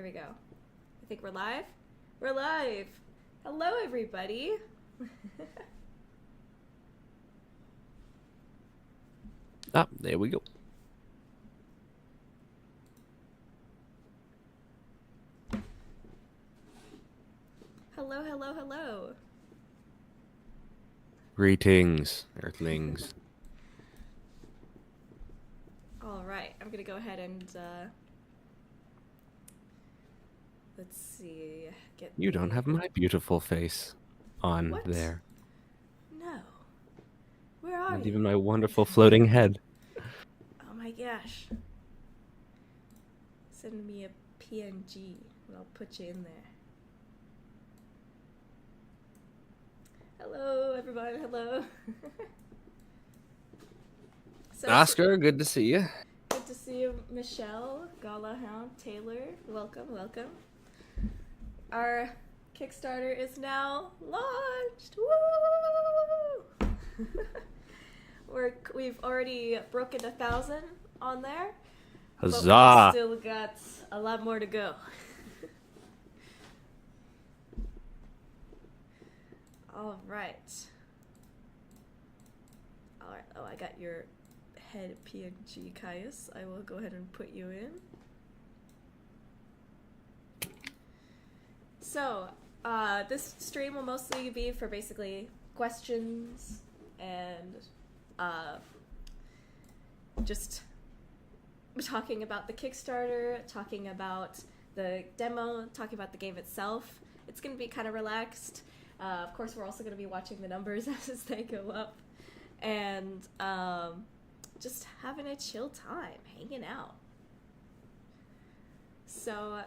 we go. I think we're live. We're live. Hello, everybody. Ah, there we go. Hello, hello, hello. Greetings, Earthlings. All right, I'm gonna go ahead and let's see. You don't have my beautiful face on What? there. No. Where are Not you? even my wonderful floating head. Oh my gosh. Send me a PNG and I'll put you in there. Hello, everyone. Hello. So Oscar, good to see you. good to see you, Michelle, Galahound, Taylor. Welcome, welcome. Our Kickstarter is now launched. Woo! We've already broken 1,000 on there. But we've Huzzah! still got a lot more to go. All right. All right. Oh, I got your head PNG, Caius. I will go ahead and put you in. So, this stream will mostly be for basically questions and just talking about the Kickstarter, talking about the demo, talking about the game itself. It's going to be kind of relaxed. Of course, we're also going to be watching the numbers as they go up. And just having a chill time, hanging out. So,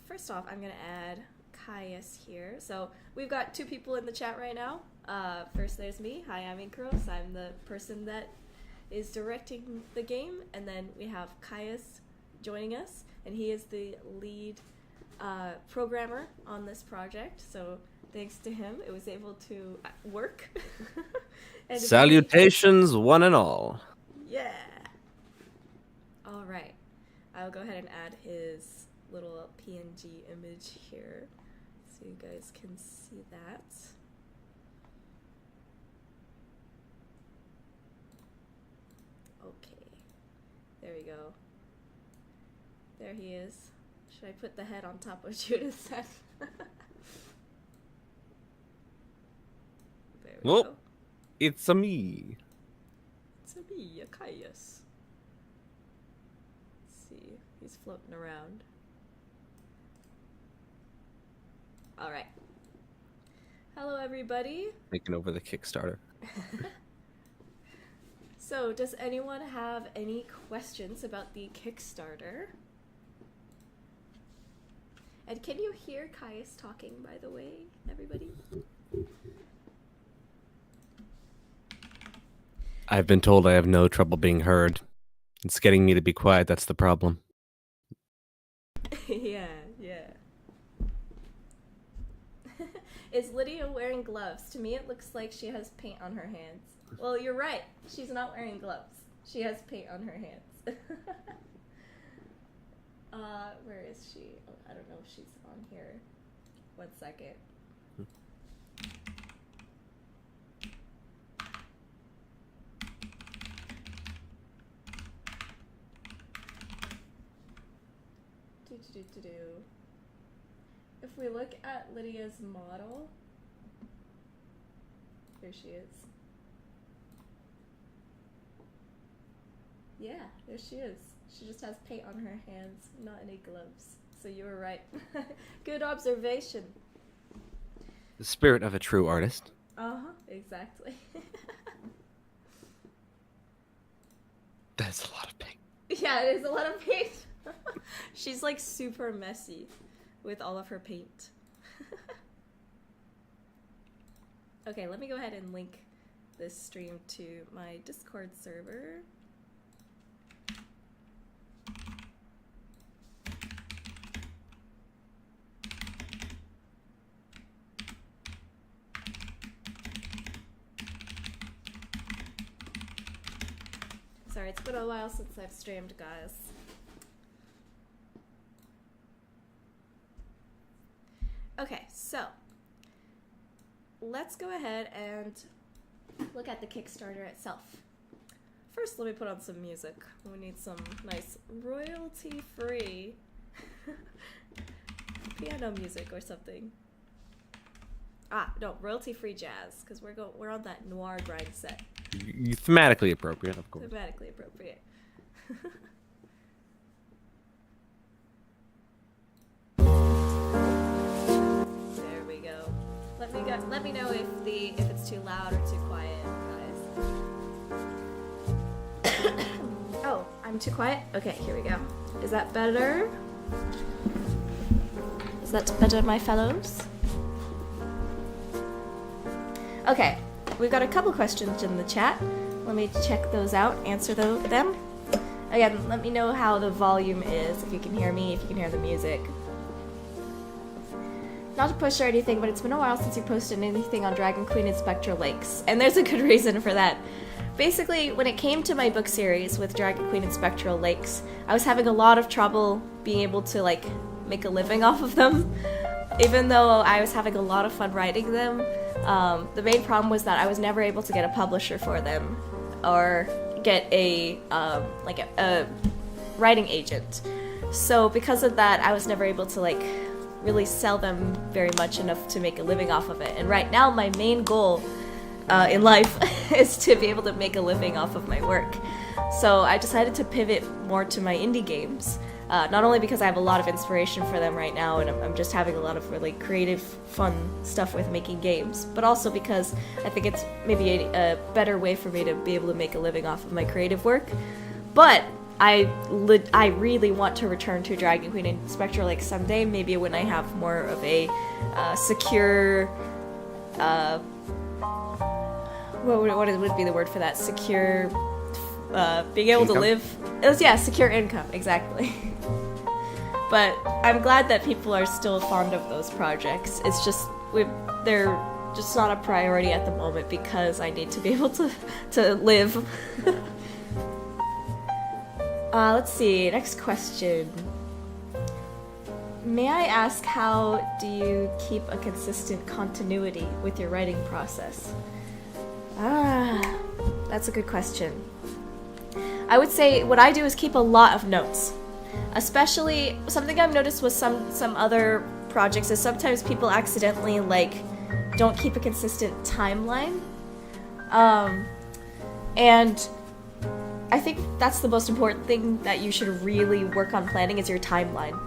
first off, I'm going to add Caius here. So, we've got 2 people in the chat right now. First, there's me. Hi, I'm Inkros. I'm the person that is directing the game. And then we have Caius joining us. And he is the lead programmer on this project. So, thanks to him, it was able to work. And Salutations, one and all. yeah. All right. I'll go ahead and add his little PNG image here so you guys can see that. Okay. There we go. There he is. Should I put the head on top of Judith's head? There we go. It's a me. It's a me, a Caius. Let's see. He's floating around. Alright. Hello, everybody. Taking over the Kickstarter. So, does anyone have any questions about the Kickstarter? And can you hear Caius talking, by the way, everybody? I've been told I have no trouble being heard. It's getting me to be quiet, that's the problem. Yeah. Is Lydia wearing gloves? To me, it looks like she has paint on her hands. Well, you're right. She's not wearing gloves. She has paint on her hands. Where is she? Oh, I don't know if she's on here. 1 second. If we look at Lydia's model, there she is. Yeah, there she is. She just has paint on her hands, not any gloves. So you were right. Good observation. The spirit of a true artist. Uh-huh, exactly. That's a lot of paint. Yeah, it is a lot of paint. She's like super messy with all of her paint. Okay, let me go ahead and link this stream to my Discord server. Sorry, it's been a while since I've streamed, guys. Okay, so let's go ahead and look at the Kickstarter itself. First, let me put on some music. We need some nice royalty-free piano music or something. No, royalty-free jazz, because we're on that noir grind set. Thematically appropriate, of course. Thematically appropriate. There we go. Let me know if it's too loud or too quiet, guys. Oh, I'm too quiet? Okay, here we go. Is that better? Is that better, my fellows? Okay, we've got a couple questions in the chat. Let me check those out, answer them. Again, let me know how the volume is, if you can hear me, if you can hear the music. Not to push or anything, but it's been a while since you posted anything on Dragon Queen and Spectral Lakes, and there's a good reason for that. Basically, when it came to my book series with Dragon Queen and Spectral Lakes, I was having a lot of trouble being able to, like, make a living off of them. Even though I was having a lot of fun writing them, the main problem was that I was never able to get a publisher for them, or get a writing agent. So because of that, I was never able to, like, really sell them very much enough to make a living off of it. And right now, my main goal in life is to be able to make a living off of my work. So I decided to pivot more to my indie games. Not only because I have a lot of inspiration for them right now, and I'm just having a lot of really creative, fun stuff with making games, but also because I think it's maybe a better way for me to be able to make a living off of my creative work. But I really want to return to Dragon Queen and Spectral Lakes someday, maybe when I have more of a secure... what would be the word for that? Secure... being able income? To live... secure income, exactly. But I'm glad that people are still fond of those projects. It's just, they're just not a priority at the moment because I need to be able to live. Let's see, next question. May I ask, how do you keep a consistent continuity with your writing process? That's a good question. I would say what I do is keep a lot of notes. Especially, something I've noticed with some other projects is sometimes people accidentally, like, don't keep a consistent timeline. And I think that's the most important thing that you should really work on planning is your timeline.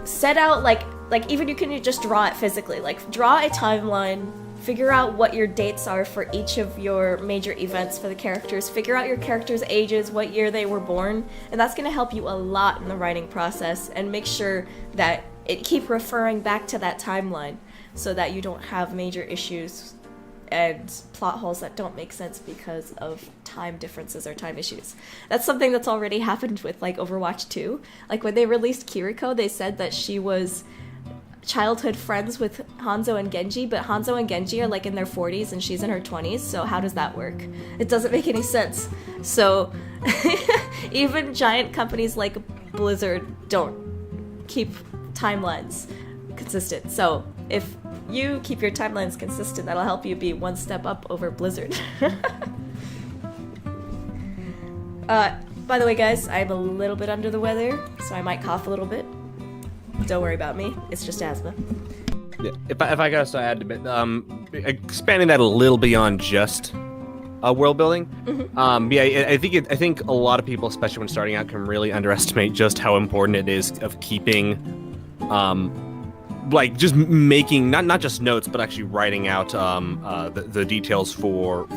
Set out, like even you can just draw it physically. Like, draw a timeline, figure out what your dates are for each of your major events for the characters, figure out your characters' ages, what year they were born, and that's going to help you a lot in the writing process, and make sure that it keep referring back to that timeline so that you don't have major issues and plot holes that don't make sense because of time differences or time issues. That's something that's already happened with, like, Overwatch 2. Like, when they released Kiriko, they said that she was childhood friends with Hanzo and Genji, but Hanzo and Genji are, like, in their 40s and she's in her 20s, so how does that work? It doesn't make any sense. So, even giant companies like Blizzard don't keep timelines consistent. So, if you keep your timelines consistent, that'll help you be one step up over Blizzard. By the way, guys, I'm a little bit under the weather, so I might cough a little bit. Don't worry about me, it's just asthma. Yeah, if I got to add a bit, expanding that a little beyond just world building. Mm-hmm. I think a lot of people, especially when starting out, can really underestimate just how important it is of keeping, like, just making not just notes, but actually writing out the details for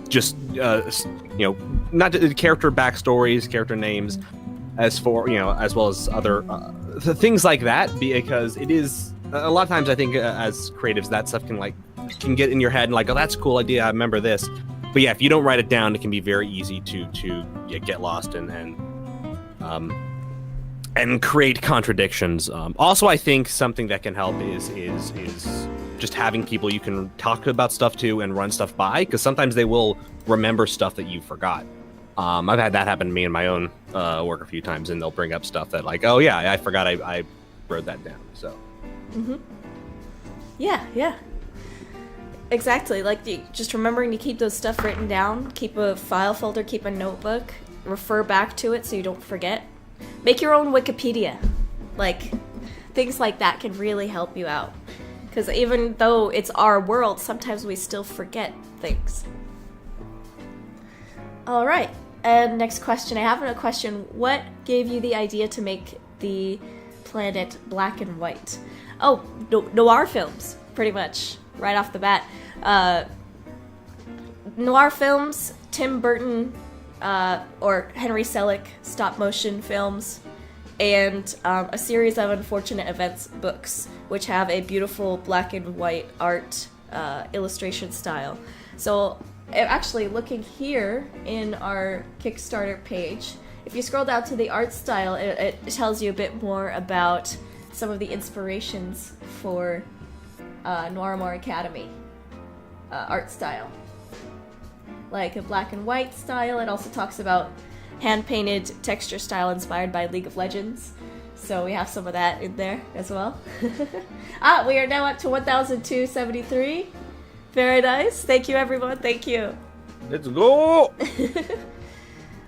just not character backstories, character names, as well as other things like that, because it is a lot of times I think as creatives that stuff can get in your head and like, oh, that's a cool idea, I remember this, but yeah, if you don't write it down, it can be very easy to get lost and create contradictions. Also, I think something that can help is just having people you can talk about stuff to and run stuff by, because sometimes they will remember stuff that you forgot. I've had that happen to me in my own work a few times, and they'll bring up stuff that, like, oh yeah, I forgot I wrote that down. So Mm-hmm. Yeah. Exactly. Like, just remembering to keep those stuff written down, keep a file folder, keep a notebook, refer back to it so you don't forget. Make your own Wikipedia. Like, things like that can really help you out. Because even though it's our world, sometimes we still forget things. Alright, and next question. I have a question. What gave you the idea to make the planet black and white? Oh, noir films, pretty much, right off the bat. Noir films, Tim Burton, or Henry Selick stop-motion films, and a series of Unfortunate Events books, which have a beautiful black and white art illustration style. So, actually, looking here in our Kickstarter page, if you scroll down to the art style, it tells you a bit more about some of the inspirations for Noiramore Academy art style. Like a black and white style. It also talks about hand-painted texture style inspired by League of Legends. So we have some of that in there as well. We are now up to 1,273. Very nice. Thank you, everyone. Thank you. Let's go!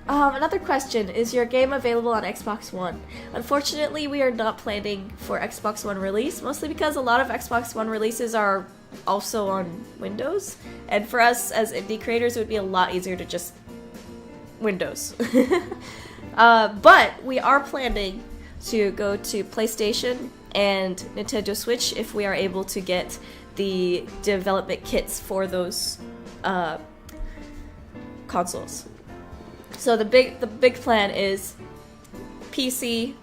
Another question. Is your game available on Xbox One? Unfortunately, we are not planning for Xbox One release, mostly because a lot of Xbox One releases are also on Windows. And for us as indie creators, it would be a lot easier to just Windows. But we are planning to go to PlayStation and Nintendo Switch if we are able to get the development kits for those consoles. So the big plan is PC,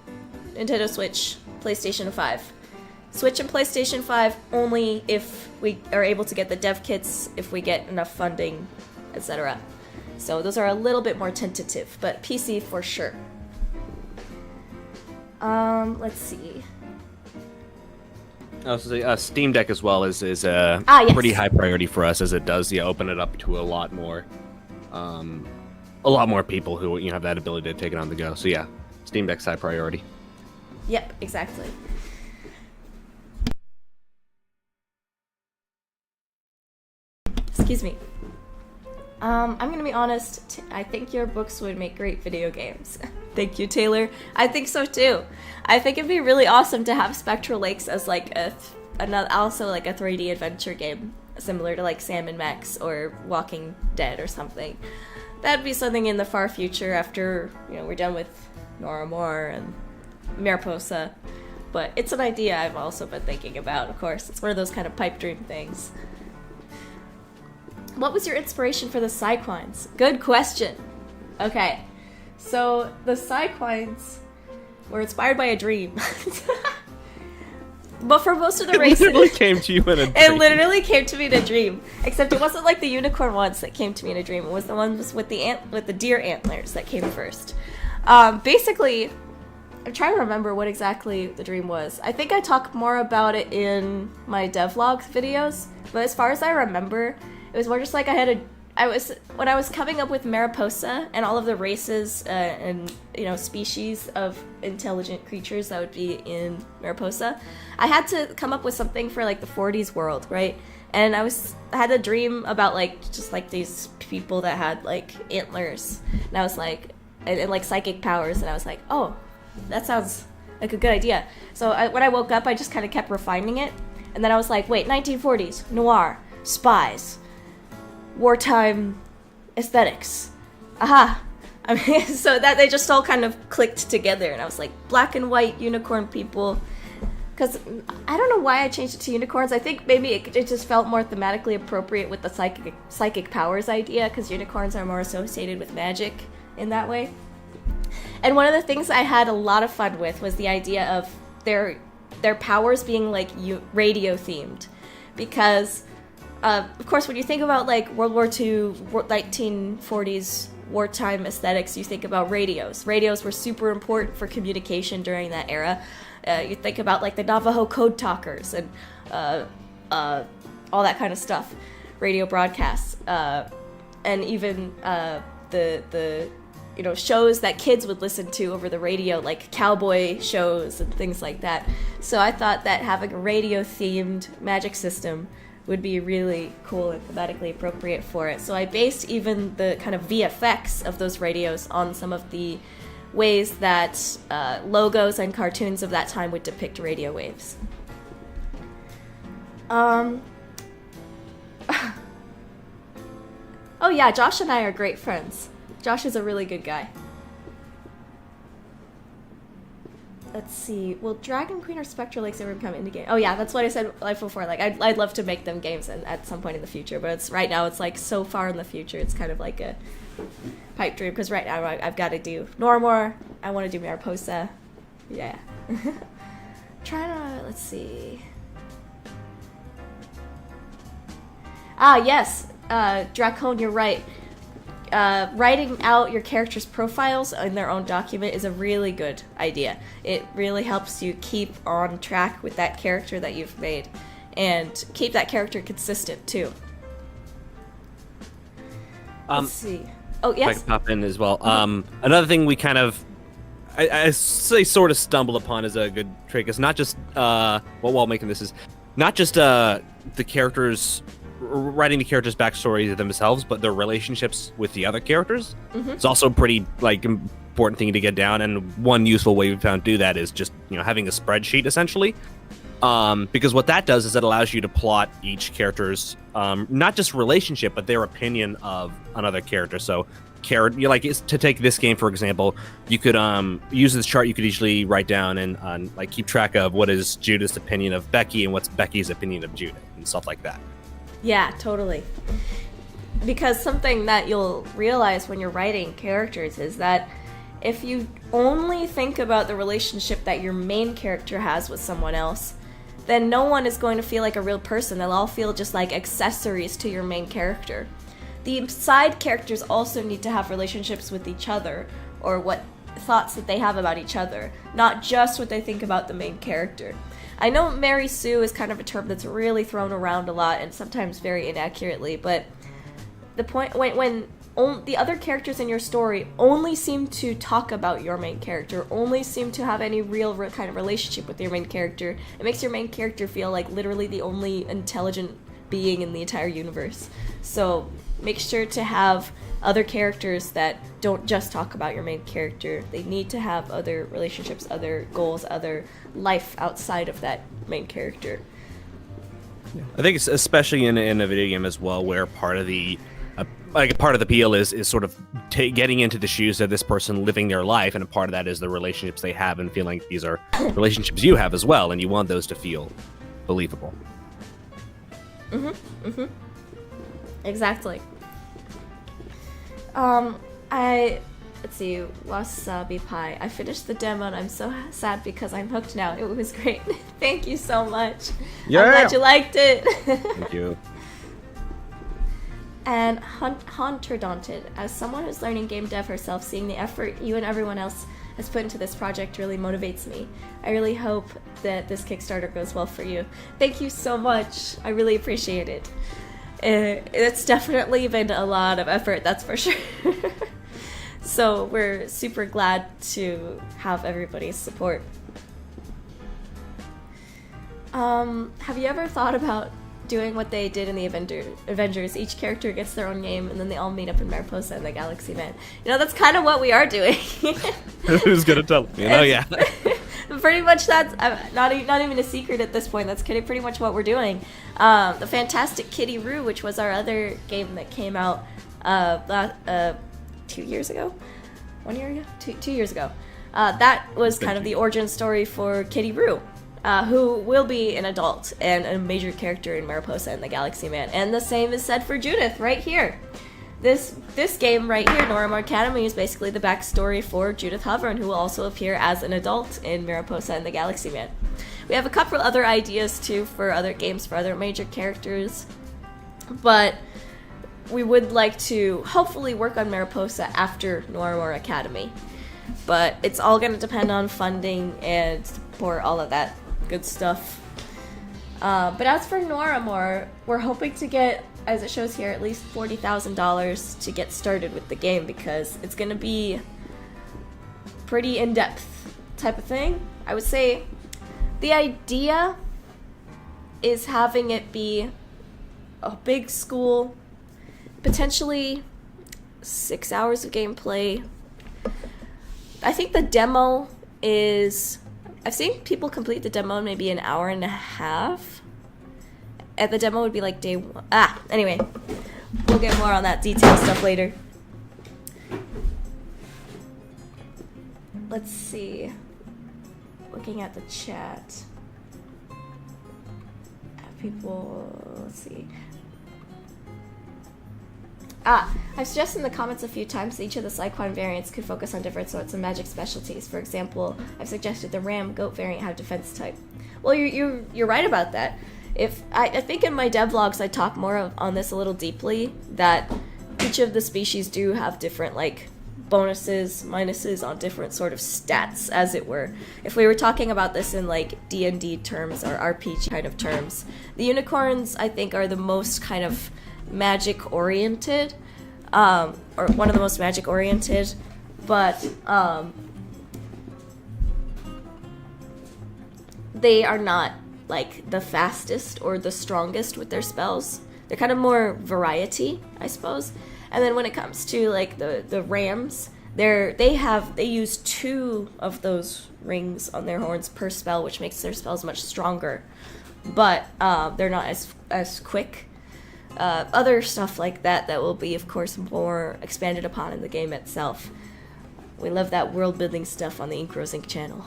Nintendo Switch, PlayStation 5. Switch and PlayStation 5 only if we are able to get the dev kits, if we get enough funding, etc. So those are a little bit more tentative, but PC for sure. Let's see. So Steam Deck as well is yes. pretty high priority for us, as it does open it up to a lot more people who have that ability to take it on the go. So yeah, Steam Deck's high priority. Yep, exactly. Excuse me. I'm gonna be honest, I think your books would make great video games. Thank you, Taylor. I think so too. I think it'd be really awesome to have Spectral Lakes as like also like a 3D adventure game, similar to like Sam and Max or Walking Dead or something. That'd be something in the far future after, we're done with Noiramore and Mariposa. But it's an idea I've also been thinking about, of course. It's one of those kind of pipe dream things. What was your inspiration for the Psyquines? Good question. Okay, so the Psyquines were inspired by a dream. But for most of the races... It literally came to you in a dream. It literally came to me in a dream. Except it wasn't like the unicorn ones that came to me in a dream. It was the ones with the deer antlers that came first. Basically, I'm trying to remember what exactly the dream was. I think I talk more about it in my devlog videos. But as far as I remember... It was more just like when I was coming up with Mariposa and all of the races and species of intelligent creatures that would be in Mariposa, I had to come up with something for like the 40s world, right? And I had a dream about just these people that had like antlers, and I was like, and like psychic powers, and I was like, oh, that sounds like a good idea. So when I woke up, I just kind of kept refining it, and then I was like, wait, 1940s, noir, spies, wartime aesthetics. Aha! I mean, so that they just all kind of clicked together, and I was like, black and white unicorn people. Because I don't know why I changed it to unicorns. I think maybe it just felt more thematically appropriate with the psychic powers idea, because unicorns are more associated with magic in that way. And one of the things I had a lot of fun with was the idea of their powers being like radio themed, because of course when you think about like World War II, 1940s wartime aesthetics, you think about radios. Radios were super important for communication during that era. You think about like the Navajo code talkers and all that kind of stuff, radio broadcasts, and even the shows that kids would listen to over the radio, like cowboy shows and things like that. So I thought that having a radio-themed magic system would be really cool and thematically appropriate for it. So I based even the kind of VFX of those radios on some of the ways that logos and cartoons of that time would depict radio waves. Oh yeah, Josh and I are great friends. Josh is a really good guy. Let's see. Will Dragon Queen or Spectral Lakes ever become indie game? Oh yeah, that's what I said like before. Like I'd love to make them games at some point in the future, but right now it's like so far in the future. It's kind of like a pipe dream because right now I've got to do Noiramore. I want to do Mariposa. Yeah. Let's see. Yes. Dracone, you're right. Writing out your characters' profiles in their own document is a really good idea. It really helps you keep on track with that character that you've made and keep that character consistent too. Let's see. Oh, yes? If I can pop in as well. Another thing we kind of, I say sort of stumble upon as a good trick is not just, while making this is, not just the characters, writing the characters' backstories themselves, but their relationships with the other characters. Mm-hmm. It's also a pretty important thing to get down, and one useful way we found to do that is just having a spreadsheet essentially, because what that does is it allows you to plot each character's not just relationship but their opinion of another character. So to take this game for example, you could use this chart. You could easily write down and keep track of what is Judith's opinion of Becky and what's Becky's opinion of Judith and stuff like that. Yeah, totally. Because something that you'll realize when you're writing characters is that if you only think about the relationship that your main character has with someone else, then no one is going to feel like a real person. They'll all feel just like accessories to your main character. The side characters also need to have relationships with each other, or what thoughts that they have about each other, not just what they think about the main character. I know Mary Sue is kind of a term that's really thrown around a lot and sometimes very inaccurately, but the point when the other characters in your story only seem to talk about your main character, only seem to have any real kind of relationship with your main character, it makes your main character feel like literally the only intelligent being in the entire universe. So make sure to have other characters that don't just talk about your main character. They need to have other relationships, other goals, other life outside of that main character. I think it's especially in a video game as well, where part of the appeal is sort of getting into the shoes of this person living their life, and a part of that is the relationships they have and feeling like these are relationships you have as well, and you want those to feel believable. Exactly. Let's see, Wasabi Pie. I finished the demo and I'm so sad because I'm hooked now. It was great. Thank you so much. Yeah. I'm glad you liked it. Thank you. And Hunter Daunted, as someone who's learning game dev herself, seeing the effort you and everyone else has put into this project really motivates me. I really hope that this Kickstarter goes well for you. Thank you so much. I really appreciate it. It's definitely been a lot of effort, that's for sure. So we're super glad to have everybody's support. Have you ever thought about doing what they did in the Avengers? Each character gets their own game, and then they all meet up in Mariposa and the Galaxy Man. That's kind of what we are doing. Who's gonna tell me? Yeah. Pretty much that's not even a secret at this point. That's pretty much what we're doing. The Fantastic Kitty Roo, which was our other game that came out 2 years ago? 1 year ago? 2 years ago. That was kind of the origin story for Kitty Roo, who will be an adult and a major character in Mariposa and the Galaxy Man. And the same is said for Judith right here. This game right here, Noiramore Academy, is basically the backstory for Judith Hovern, who will also appear as an adult in Mariposa and the Galaxy Man. We have a couple other ideas too for other games for other major characters, but we would like to hopefully work on Mariposa after Noiramore Academy. But it's all going to depend on funding and support, all of that good stuff. But as for Noiramore, we're hoping to get as it shows here, at least $40,000 to get started with the game, because it's going to be pretty in-depth type of thing. I would say the idea is having it be a big school, potentially 6 hours of gameplay. I think the demo is... I've seen people complete the demo in maybe an hour and a half. And the demo would be like day one. Anyway. We'll get more on that detail stuff later. Let's see. Looking at the chat. People... Let's see. I've suggested in the comments a few times that each of the Cyclone variants could focus on different sorts of magic specialties. For example, I've suggested the Ram Goat variant have defense type. Well, you're right about that. If I think in my devlogs I talk more on this a little deeply, that each of the species do have different like bonuses, minuses on different sort of stats, as it were. If we were talking about this in like D&D terms or RPG kind of terms, the unicorns I think are the most kind of magic oriented, or one of the most magic oriented, but they are not like the fastest or the strongest with their spells. They're kind of more variety, I suppose. And then when it comes to like the rams, they use 2 of those rings on their horns per spell, which makes their spells much stronger, but they're not as quick. Other stuff like that will be, of course, more expanded upon in the game itself. We love that world-building stuff on the Inkros Inc. channel.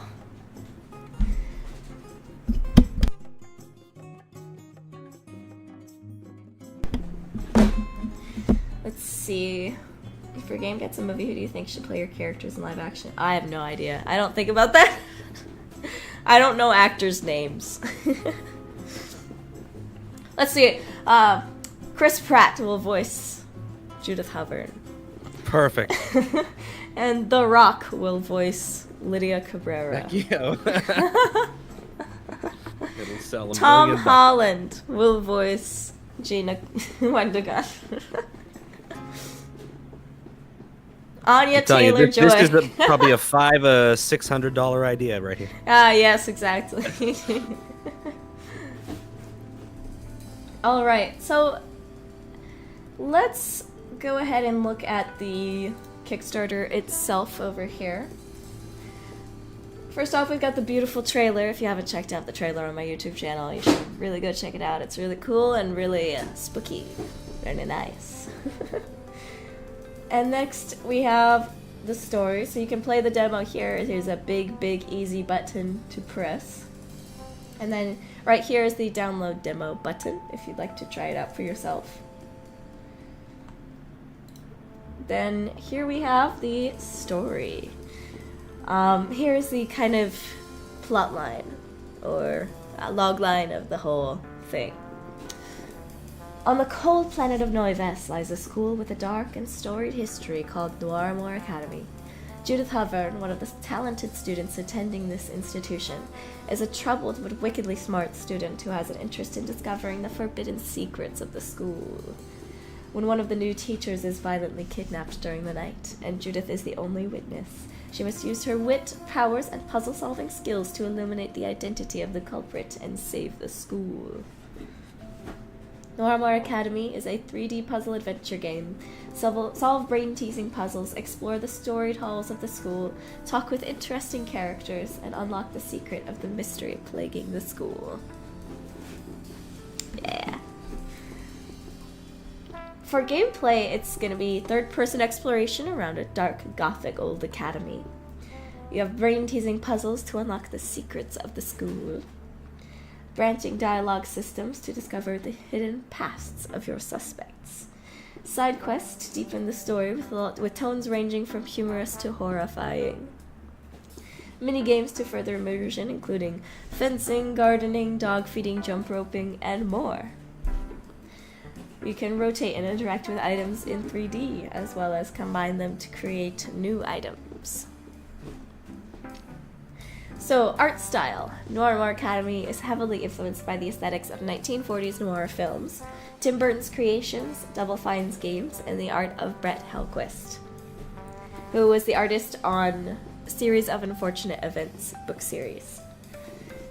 Let's see. If your game gets a movie, who do you think should play your characters in live action? I have no idea. I don't think about that. I don't know actors' names. Let's see. Chris Pratt will voice Judith Hovern. Perfect. And The Rock will voice Lydia Cabrera. Thank you. It'll sell a Tom million Holland will voice Gina Wendigon. Anya Taylor-Joy. This is probably a $600 idea right here. Yes, exactly. All right, so let's go ahead and look at the Kickstarter itself over here. First off, we've got the beautiful trailer. If you haven't checked out the trailer on my YouTube channel, you should really go check it out. It's really cool and really spooky. Very nice. And next, we have the story. So you can play the demo here. There's a big, easy button to press. And then right here is the download demo button if you'd like to try it out for yourself. Then here we have the story. Here's the kind of plot line or log line of the whole thing. On the cold planet of Noives lies a school with a dark and storied history called Noiramore Academy. Judith Hovern, one of the talented students attending this institution, is a troubled but wickedly smart student who has an interest in discovering the forbidden secrets of the school. When one of the new teachers is violently kidnapped during the night, and Judith is the only witness, she must use her wit, powers, and puzzle-solving skills to illuminate the identity of the culprit and save the school. Noiramore Academy is a 3D puzzle adventure game. Solve brain-teasing puzzles, explore the storied halls of the school, talk with interesting characters, and unlock the secret of the mystery plaguing the school. Yeah. For gameplay, it's going to be third-person exploration around a dark, gothic old academy. You have brain-teasing puzzles to unlock the secrets of the school. Branching dialogue systems to discover the hidden pasts of your suspects. Side quests to deepen the story with tones ranging from humorous to horrifying. Mini-games to further immersion, including fencing, gardening, dog feeding, jump roping, and more. You can rotate and interact with items in 3D, as well as combine them to create new items. So, art style. Noiramore Academy is heavily influenced by the aesthetics of 1940s noir films, Tim Burton's creations, Double Fine's games, and the art of Brett Hellquist, who was the artist on Series of Unfortunate Events book series.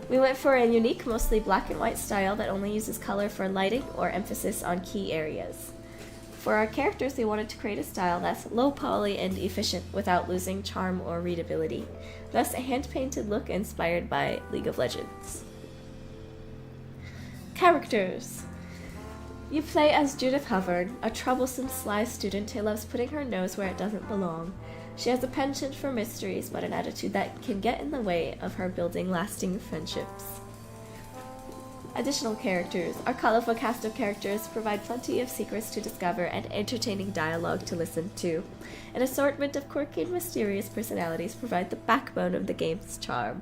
We went for a unique, mostly black and white style that only uses color for lighting or emphasis on key areas. For our characters, we wanted to create a style that's low poly and efficient without losing charm or readability, thus a hand-painted look inspired by League of Legends. Characters. You play as Judith Hubbard, a troublesome, sly student who loves putting her nose where it doesn't belong. She has a penchant for mysteries, but an attitude that can get in the way of her building lasting friendships. Additional characters. Our colorful cast of characters provide plenty of secrets to discover and entertaining dialogue to listen to. An assortment of quirky and mysterious personalities provide the backbone of the game's charm.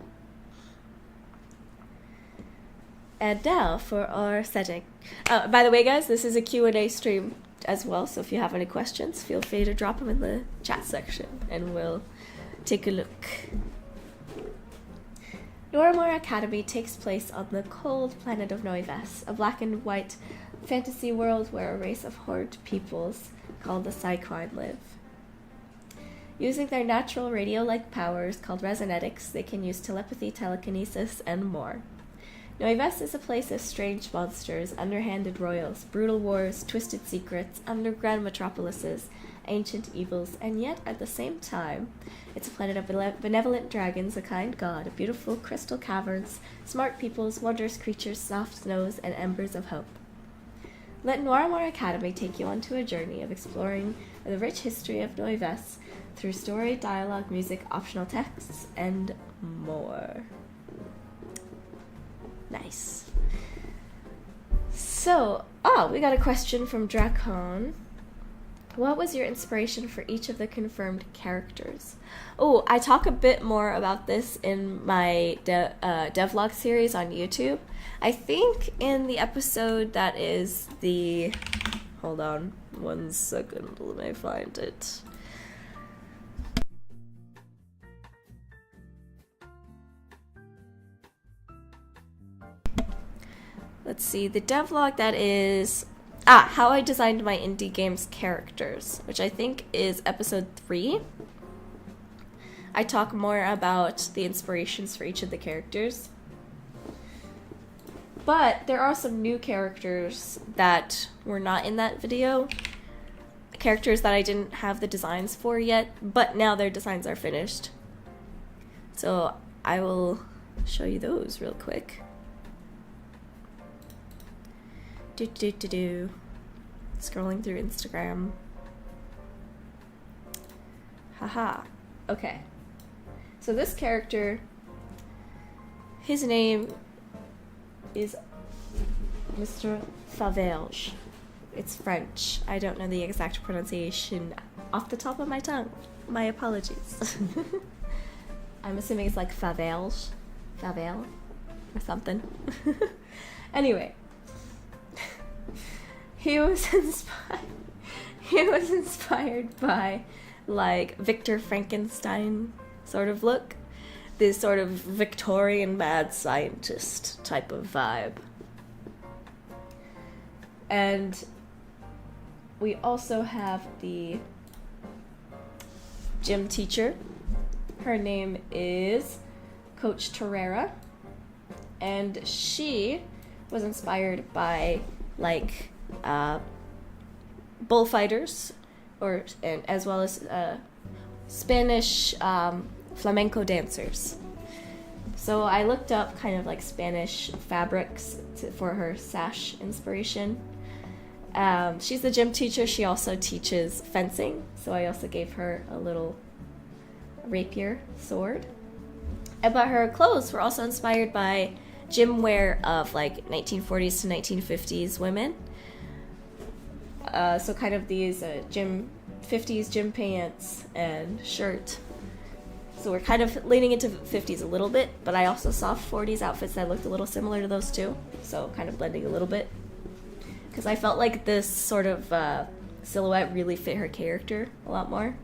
And now for our setting. By the way, guys, this is a Q&A stream as well, so if you have any questions, feel free to drop them in the chat section, and we'll take a look. Noiramore Academy takes place on the cold planet of Noives, a black and white fantasy world where a race of horde peoples called the Psychine live. Using their natural radio-like powers called resonetics, they can use telepathy, telekinesis, and more. Noives is a place of strange monsters, underhanded royals, brutal wars, twisted secrets, underground metropolises, ancient evils, and yet, at the same time, it's a planet of benevolent dragons, a kind god, beautiful crystal caverns, smart peoples, wondrous creatures, soft snows, and embers of hope. Let Noiramore Academy take you onto a journey of exploring the rich history of Noives through story, dialogue, music, optional texts, and more. Nice. So, we got a question from Drakon. What was your inspiration for each of the confirmed characters? Oh, I talk a bit more about this in my devlog series on YouTube. I think in the episode that is the... Hold on 1 second, let me find it. Let's see, the devlog that is... How I Designed My Indie Games Characters, which I think is episode 3. I talk more about the inspirations for each of the characters. But there are some new characters that were not in that video. Characters that I didn't have the designs for yet, but now their designs are finished. So I will show you those real quick. Scrolling through Instagram. Haha. Okay. So this character, his name is Mr. Faverge. It's French. I don't know the exact pronunciation off the top of my tongue. My apologies. I'm assuming it's like Faverge. Favel or something. Anyway. He was inspired by, like, Victor Frankenstein sort of look. This sort of Victorian mad scientist type of vibe. And we also have the gym teacher. Her name is Coach Terrera. And she was inspired by, like, bullfighters, and as well as Spanish flamenco dancers. So I looked up kind of like Spanish fabrics for her sash inspiration. She's the gym teacher. She also teaches fencing, so I also gave her a little rapier sword. But her clothes were also inspired by gym wear of like 1940s to 1950s women. So kind of these 50s gym pants and shirt. So we're kind of leaning into 50s a little bit, but I also saw 40s outfits that looked a little similar to those too. So kind of blending a little bit. Because I felt like this sort of silhouette really fit her character a lot more.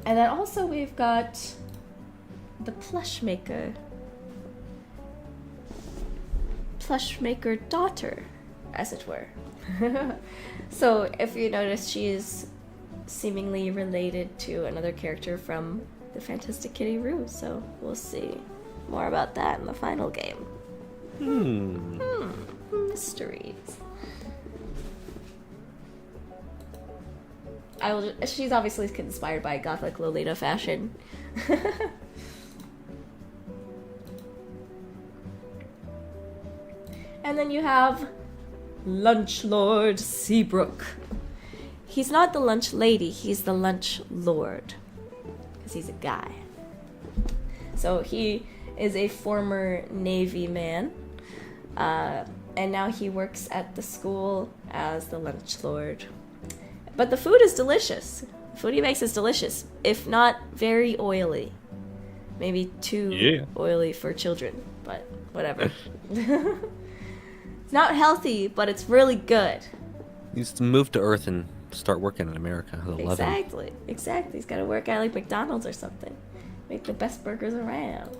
And then also we've got the plush maker daughter, as it were. So if you notice, she is seemingly related to another character from the Fantastic Kitty Roo, so we'll see more about that in the final game. Mysteries. She's obviously inspired by Gothic Lolita fashion. And then you have Lunch Lord Seabrook. He's not the lunch lady, he's the lunch lord. Because he's a guy. So he is a former Navy man. And now he works at the school as the lunch lord. But the food is delicious. The food he makes is delicious, if not very oily. Maybe too oily for children, but whatever. It's not healthy, but it's really good. He needs to move to Earth and start working in America. He'll love it. Exactly. He's got to work at like McDonald's or something. Make the best burgers around.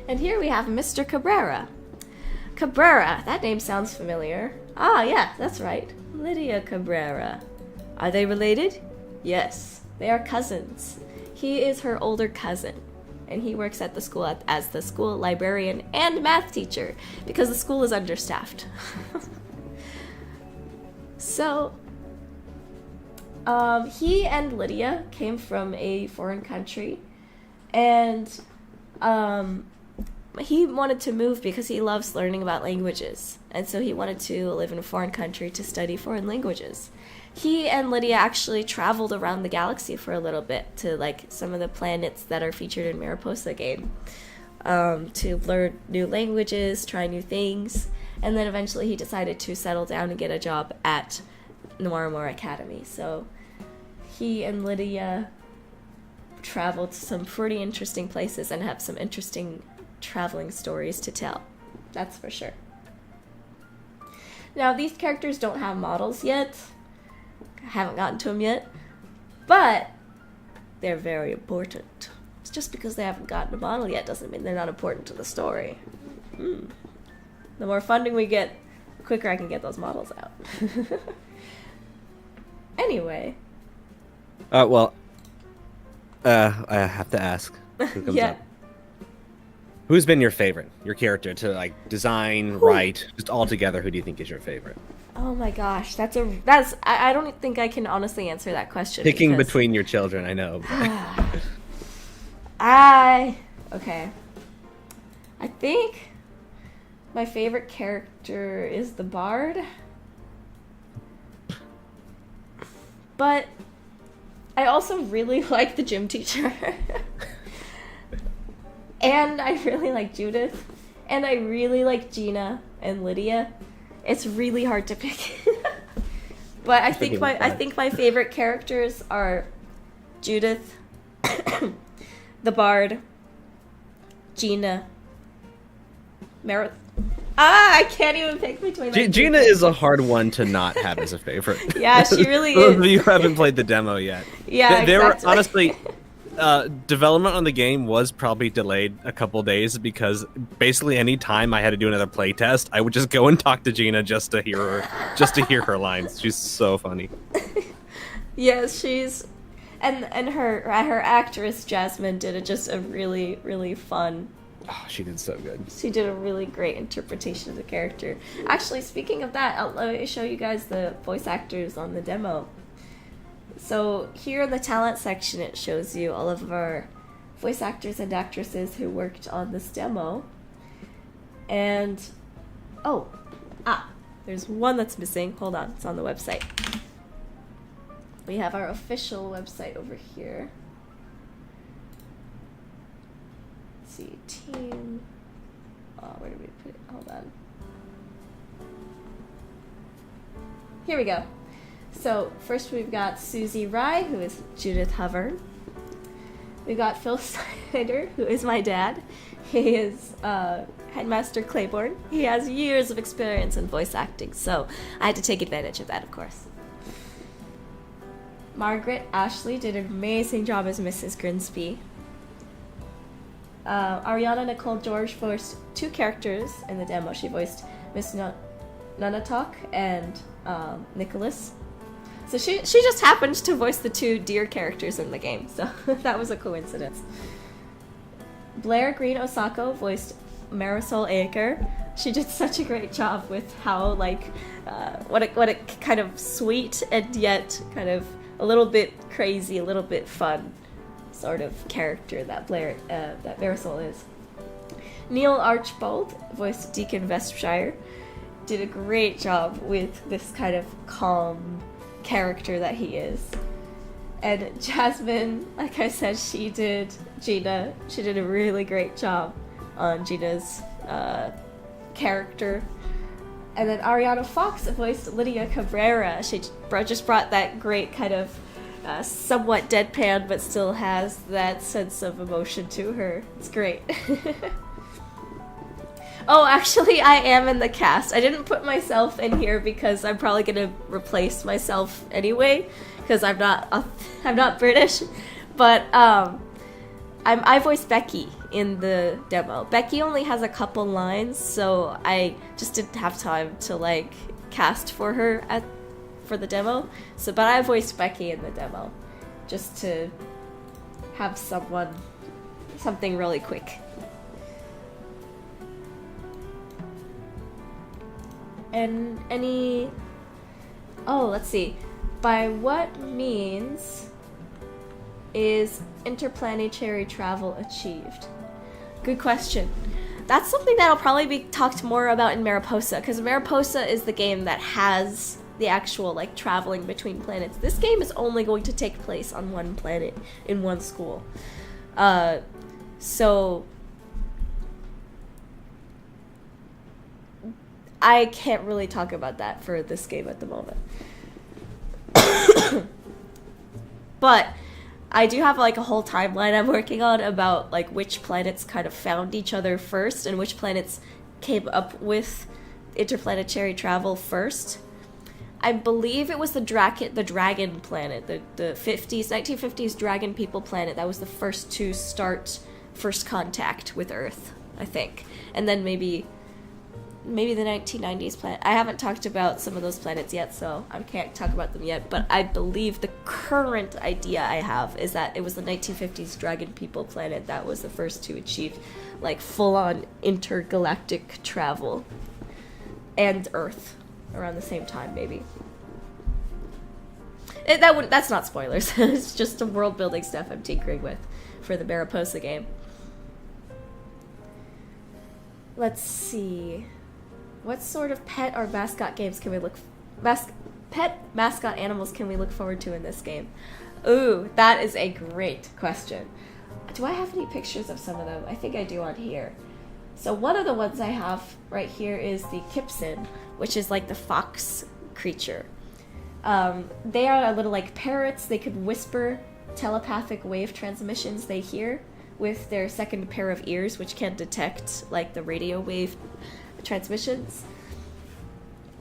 And here we have Mr. Cabrera. Cabrera, that name sounds familiar. Ah, yeah, that's right. Lydia Cabrera. Are they related? Yes, they are cousins. He is her older cousin, and he works at the school as the school librarian and math teacher because the school is understaffed. So, he and Lydia came from a foreign country, and he wanted to move because he loves learning about languages, and so he wanted to live in a foreign country to study foreign languages. He and Lydia actually traveled around the galaxy for a little bit to like some of the planets that are featured in Mariposa game, to learn new languages, try new things, and then eventually he decided to settle down and get a job at Noiramore Academy. So he and Lydia traveled to some pretty interesting places and have some interesting traveling stories to tell. That's for sure. Now, these characters don't have models yet. I haven't gotten to them yet. But they're very important. It's just because they haven't gotten a model yet doesn't mean they're not important to the story. The more funding we get, the quicker I can get those models out. Anyway. I have to ask. Who comes up? Who's been your favorite? Your character to like design, write, just all together? Who do you think is your favorite? Oh my gosh, I don't think I can honestly answer that question. Picking between your children, I know. Okay. I think my favorite character is the Bard. But I also really like the gym teacher. And I really like Judith. And I really like Gina and Lydia. It's really hard to pick. But I think my favorite characters are Judith, the Bard, Gina, Meredith. I can't even pick between them. Gina is a hard one to not have as a favorite. Yeah, she really Those is. of you who haven't played the demo yet. Yeah, There were, exactly. honestly, development on the game was probably delayed a couple days because basically any time I had to do another playtest, I would just go and talk to Gina just to hear her lines. She's so funny. Yes, she's and her actress Jasmine did just a really, really fun. Oh, she did so good. She did a really great interpretation of the character. Actually, speaking of that, let me show you guys the voice actors on the demo. So here in the talent section, it shows you all of our voice actors and actresses who worked on this demo. And, there's one that's missing. Hold on, it's on the website. We have our official website over here. Let's see, team. Where did we put it? Hold on. Here we go. So first we've got Susie Rye, who is Judith Hovern. We've got Phil Snyder, who is my dad. He is Headmaster Claiborne. He has years of experience in voice acting, so I had to take advantage of that, of course. Margaret Ashley did an amazing job as Mrs. Grinsby. Ariana Nicole George voiced 2 characters in the demo. She voiced Miss Nunatak and Nicholas. So she just happened to voice the 2 deer characters in the game, so that was a coincidence. Blair Green Osako voiced Marisol Aker. She did such a great job with how, like, what a kind of sweet and yet kind of a little bit crazy, a little bit fun sort of character that that Marisol is. Neil Archbold voiced Deacon Vestshire. Did a great job with this kind of calm character that he is. And Jasmine, like I said, she did Gina. She did a really great job on Gina's character. And then Ariana Fox voiced Lydia Cabrera. She just brought that great kind of somewhat deadpan, but still has that sense of emotion to her. It's great. Oh, actually, I am in the cast. I didn't put myself in here because I'm probably gonna replace myself anyway, because I'm not British. But I voiced Becky in the demo. Becky only has a couple lines, so I just didn't have time to like cast for her for the demo. So, but I voiced Becky in the demo, just to have something really quick. And let's see. By what means is interplanetary travel achieved? Good question. That's something that'll probably be talked more about in Mariposa, because Mariposa is the game that has the actual like traveling between planets. This game is only going to take place on one planet in one school. So I can't really talk about that for this game at the moment. But I do have like a whole timeline I'm working on about like which planets kind of found each other first and which planets came up with interplanetary travel first. I believe it was the dragon planet, the 1950s dragon people planet that was the first to start first contact with Earth, I think. And then maybe the 1990s planet. I haven't talked about some of those planets yet, so I can't talk about them yet, but I believe the current idea I have is that it was the 1950s dragon people planet that was the first to achieve like full-on intergalactic travel, and Earth around the same time, maybe. That's not spoilers. It's just some world building stuff I'm tinkering with for the Mariposa game. Let's see. What sort of pet or mascot games can we pet mascot animals can we look forward to in this game? Ooh, that is a great question. Do I have any pictures of some of them? I think I do on here. So one of the ones I have right here is the Kipson, which is like the fox creature. They are a little like parrots. They could whisper telepathic wave transmissions they hear with their second pair of ears, which can detect like the radio wave transmissions.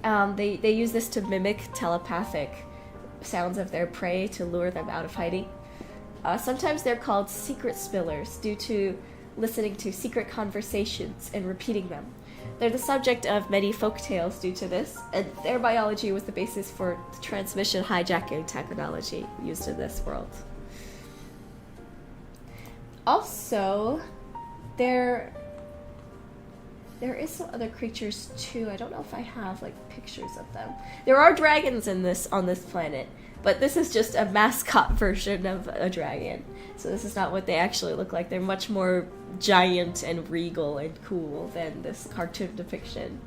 They use this to mimic telepathic sounds of their prey to lure them out of hiding. Sometimes they're called secret spillers due to listening to secret conversations and repeating them. They're the subject of many folk tales due to this, and their biology was the basis for the transmission hijacking technology used in this world. Also, there is some other creatures too. I don't know if I have like pictures of them. There are dragons on this planet, but this is just a mascot version of a dragon. So this is not what they actually look like. They're much more giant and regal and cool than this cartoon depiction.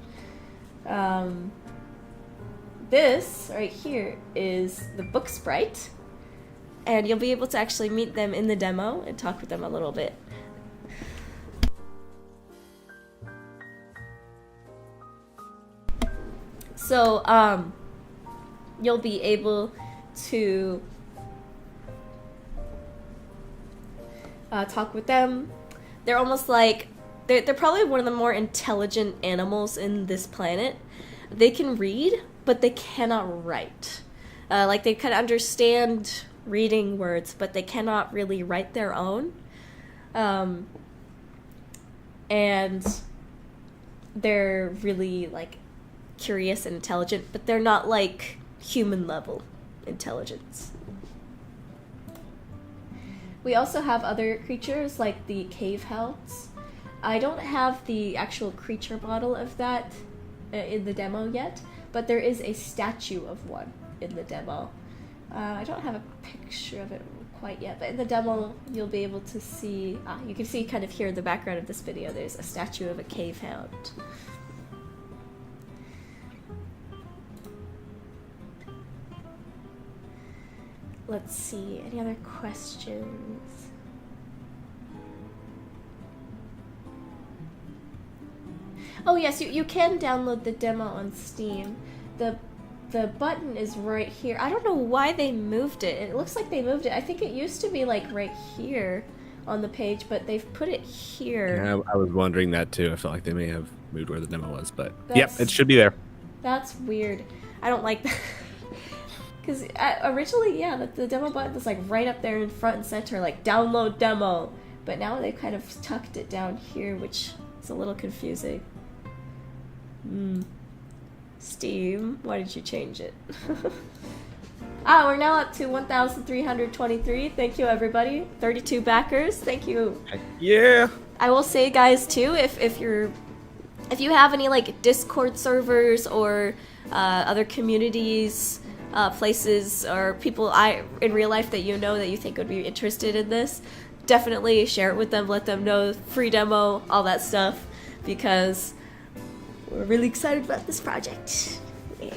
This right here is the book sprite, and you'll be able to actually meet them in the demo and talk with them a little bit. So, you'll be able to talk with them. They're almost like, they're probably one of the more intelligent animals in this planet. They can read, but they cannot write. Like, they can understand reading words, but they cannot really write their own. and they're really like curious and intelligent, but they're not like human level intelligence. We also have other creatures like the cave hounds. I don't have the actual creature model of that in the demo yet, but there is a statue of one in the demo. I don't have a picture of it quite yet, but in the demo you'll be able to see, you can see kind of here in the background of this video, there's a statue of a cave hound. Let's see, any other questions? Oh yes, you can download the demo on Steam. The button is right here. I don't know why they moved it. It looks like they moved it. I think it used to be like right here on the page, but they've put it here. Yeah, I was wondering that too. I felt like they may have moved where the demo was, but yep, it should be there. That's weird. I don't like that. Because originally, yeah, the demo button was like right up there in front and center, like download demo. But now they kind of tucked it down here, which is a little confusing. Steam, why did you change it? We're now up to 1,323. Thank you, everybody. 32 backers. Thank you. Yeah. I will say, guys, too, if you have any like Discord servers or other communities, places or people in real life that you know that you think would be interested in this, definitely share it with them. Let them know, free demo, all that stuff, because we're really excited about this project. Yeah.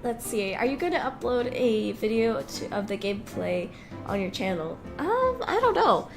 Let's see. Are you going to upload a video of the gameplay on your channel? I don't know.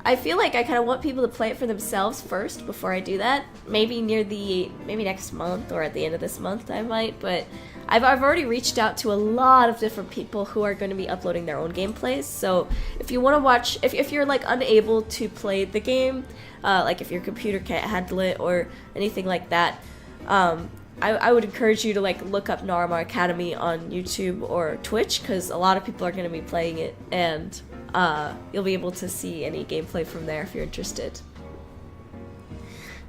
I feel like I kind of want people to play it for themselves first before I do that. Maybe maybe next month or at the end of this month I might, but I've already reached out to a lot of different people who are going to be uploading their own gameplays. So if you want to watch, if you're like unable to play the game, like if your computer can't handle it or anything like that, I would encourage you to like look up Noiramore Academy on YouTube or Twitch, because a lot of people are going to be playing it, and you'll be able to see any gameplay from there if you're interested.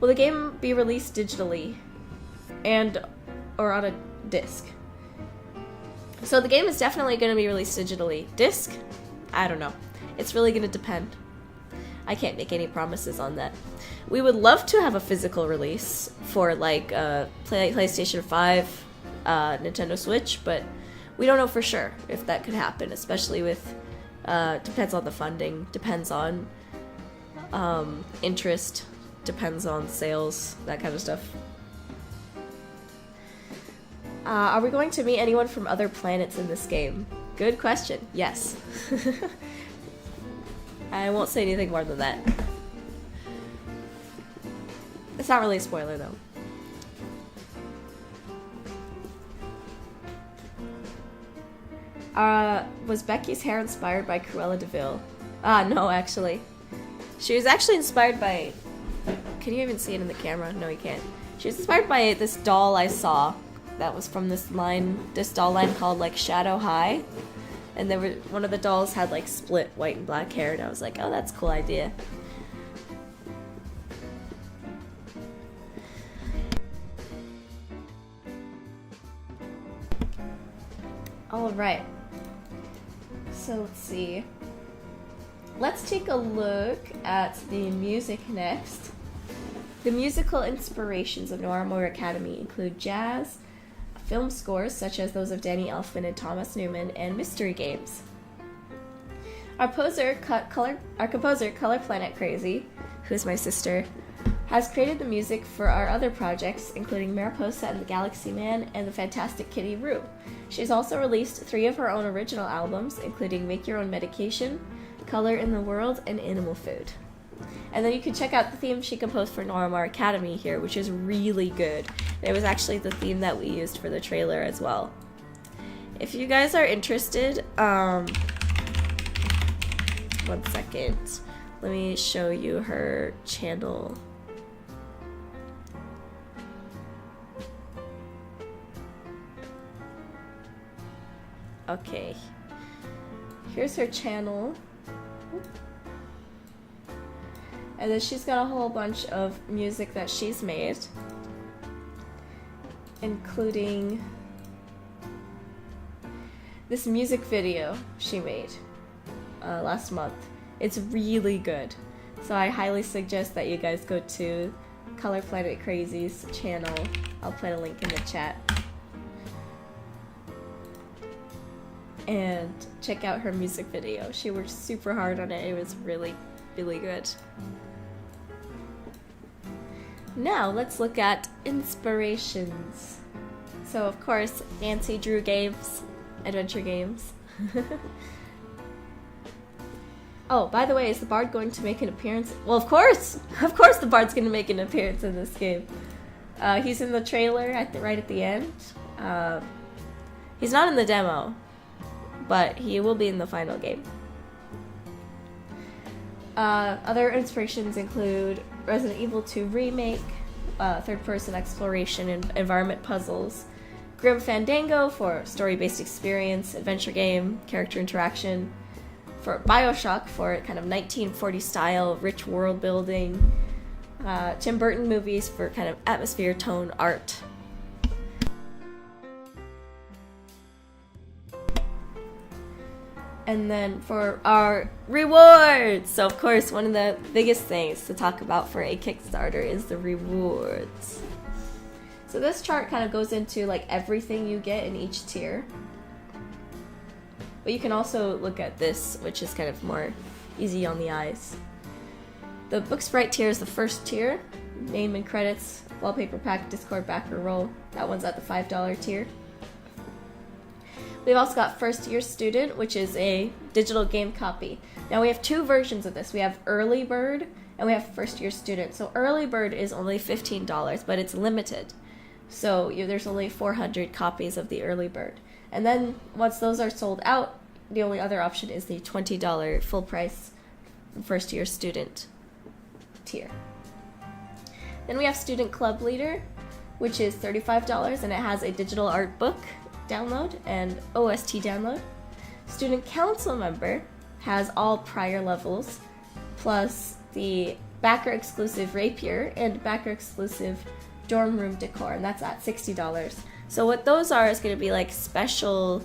Will the game be released digitally or on a disc? So the game is definitely going to be released digitally. Disc? I don't know. It's really going to depend. I can't make any promises on that. We would love to have a physical release for like PlayStation 5, Nintendo Switch, but we don't know for sure if that could happen, especially with depends on the funding, depends on interest, depends on sales, that kind of stuff. Are we going to meet anyone from other planets in this game? Good question. Yes. I won't say anything more than that. It's not really a spoiler, though. Was Becky's hair inspired by Cruella de Vil? No, actually. She was actually inspired by... Can you even see it in the camera? No, you can't. She was inspired by this doll I saw that was from this doll line called, like, Shadow High. And one of the dolls had, like, split white and black hair, and I was like, oh, that's a cool idea. Alright. So let's see. Let's take a look at the music next. The musical inspirations of Noiramore Academy include jazz, film scores such as those of Danny Elfman and Thomas Newman, and mystery games. Our composer, Color Planet Crazy, who's my sister, has created the music for our other projects, including Mariposa and the Galaxy Man and the Fantastic Kitty Roo. She's also released 3 of her own original albums, including Make Your Own Medication, Color in the World, and Animal Food. And then you can check out the theme she composed for Noiramore Academy here, which is really good. It was actually the theme that we used for the trailer as well. If you guys are interested, 1 second. Let me show you her channel. Okay. Here's her channel. And then she's got a whole bunch of music that she's made, including this music video she made last month. It's really good. So I highly suggest that you guys go to Color Planet Crazy's channel. I'll put a link in the chat. And check out her music video. She worked super hard on it. It was really, really good. Now let's look at inspirations. So of course, Nancy drew games, adventure games. Oh, by the way, is the Bard going to make an appearance? Well, of course! Of course the Bard's going to make an appearance in this game. He's in the trailer right at the end. He's not in the demo, but he will be in the final game. Other inspirations include Resident Evil 2 Remake, third-person exploration and environment puzzles, Grim Fandango for story-based experience, adventure game, character interaction, for Bioshock for kind of 1940 style, rich world building, Tim Burton movies for kind of atmosphere, tone, art. And then for our rewards! So of course, one of the biggest things to talk about for a Kickstarter is the rewards. So this chart kind of goes into like everything you get in each tier. But you can also look at this, which is kind of more easy on the eyes. The Book Sprite tier is the first tier. Name and credits, wallpaper pack, Discord backer roll. That one's at the $5 tier. We've also got First Year Student, which is a digital game copy. Now we have two versions of this. We have Early Bird and we have First Year Student. So Early Bird is only $15, but it's limited. So there's only 400 copies of the Early Bird. And then once those are sold out, the only other option is the $20 full price First Year Student tier. Then we have Student Club Leader, which is $35, and it has a digital art book download and OST download. Student Council Member has all prior levels, plus the backer exclusive rapier and backer exclusive dorm room decor, and that's at $60. So what those are is going to be like special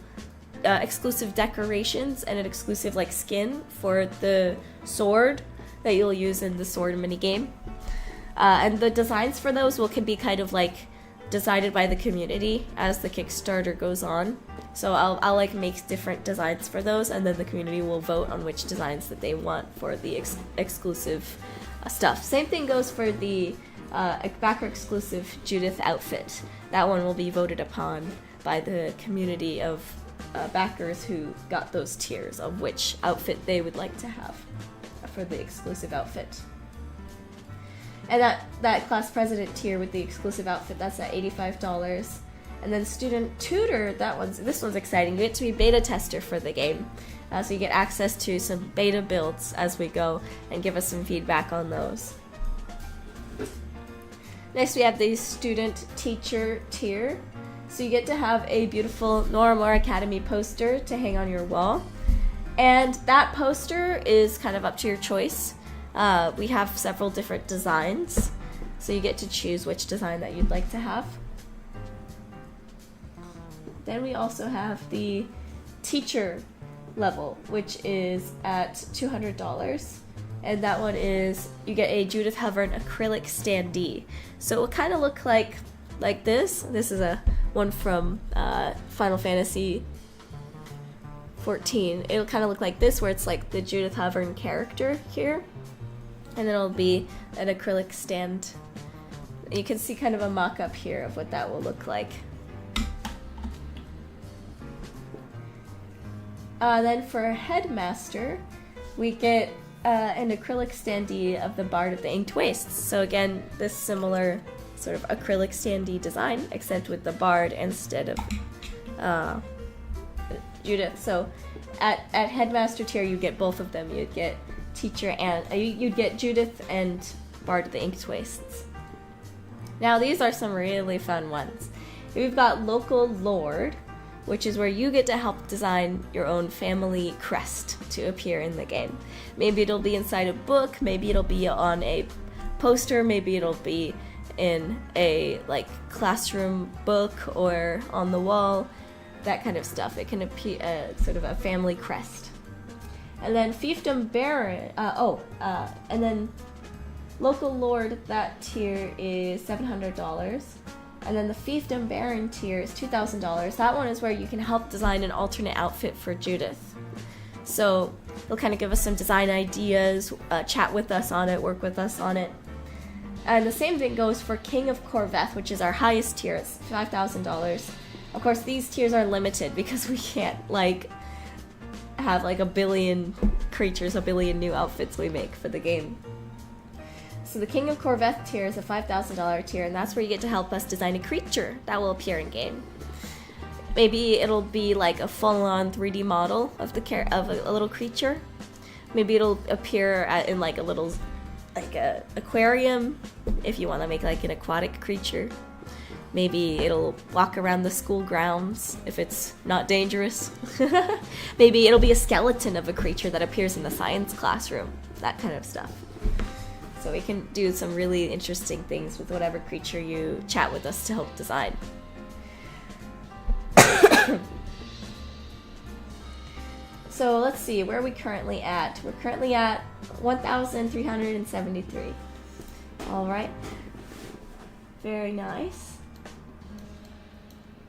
exclusive decorations and an exclusive like skin for the sword that you'll use in the sword minigame. And the designs for those can be kind of like decided by the community as the Kickstarter goes on. So I'll like make different designs for those, and then the community will vote on which designs that they want for the exclusive stuff. Same thing goes for the backer exclusive Judith outfit. That one will be voted upon by the community of backers who got those tiers of which outfit they would like to have for the exclusive outfit. And that class president tier with the exclusive outfit, that's at $85. And then student tutor, this one's exciting. You get to be beta tester for the game. So you get access to some beta builds as we go and give us some feedback on those. Next we have the student teacher tier. So you get to have a beautiful Noiramore Academy poster to hang on your wall. And that poster is kind of up to your choice. We have several different designs, so you get to choose which design that you'd like to have. Then we also have the teacher level, which is at $200. And that one is, you get a Judith Hovern acrylic standee. So it will kind of look like this. This is a one from Final Fantasy 14. It'll kind of look like this, where it's like the Judith Hovern character here. And then it'll be an acrylic stand. You can see kind of a mock-up here of what that will look like. Then for Headmaster, we get an acrylic standee of the Bard of the Inked Wastes. So again, this similar sort of acrylic standee design, except with the Bard instead of Judith. So at Headmaster tier, you get both of them. You'd get teacher and you'd get Judith and Bard of the Inked Wastes. Now these are some really fun ones. We've got Local Lord, which is where you get to help design your own family crest to appear in the game. Maybe it'll be inside a book, maybe it'll be on a poster, maybe it'll be in a like classroom book or on the wall, that kind of stuff. It can appear sort of a family crest. And then Fiefdom Baron, and then Local Lord, that tier is $700. And then the Fiefdom Baron tier is $2,000. That one is where you can help design an alternate outfit for Judith. So they'll kind of give us some design ideas, chat with us on it, work with us on it. And the same thing goes for King of Corveth, which is our highest tier. It's $5,000. Of course, these tiers are limited because we can't have a billion creatures, a billion new outfits we make for the game. So the King of Corveth tier is a $5,000 tier, and that's where you get to help us design a creature that will appear in game. Maybe it'll be like a full-on 3D model of a little creature. Maybe it'll appear in a little aquarium if you want to make an aquatic creature. Maybe it'll walk around the school grounds if it's not dangerous. Maybe it'll be a skeleton of a creature that appears in the science classroom. That kind of stuff. So we can do some really interesting things with whatever creature you chat with us to help design. So let's see, where are we currently at? We're currently at 1,373. Alright. Very nice.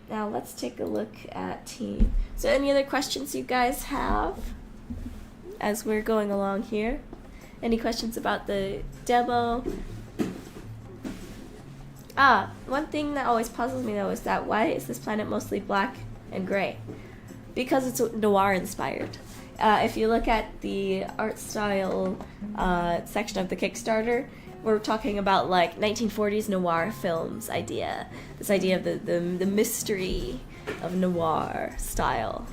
Now let's take a look at team. So any other questions you guys have as we're going along here? Any questions about the demo? One thing that always puzzles me though is that why is this planet mostly black and gray? Because it's noir inspired. If you look at the art style section of the Kickstarter, we're talking about 1940s noir films idea. This idea of the mystery of noir style.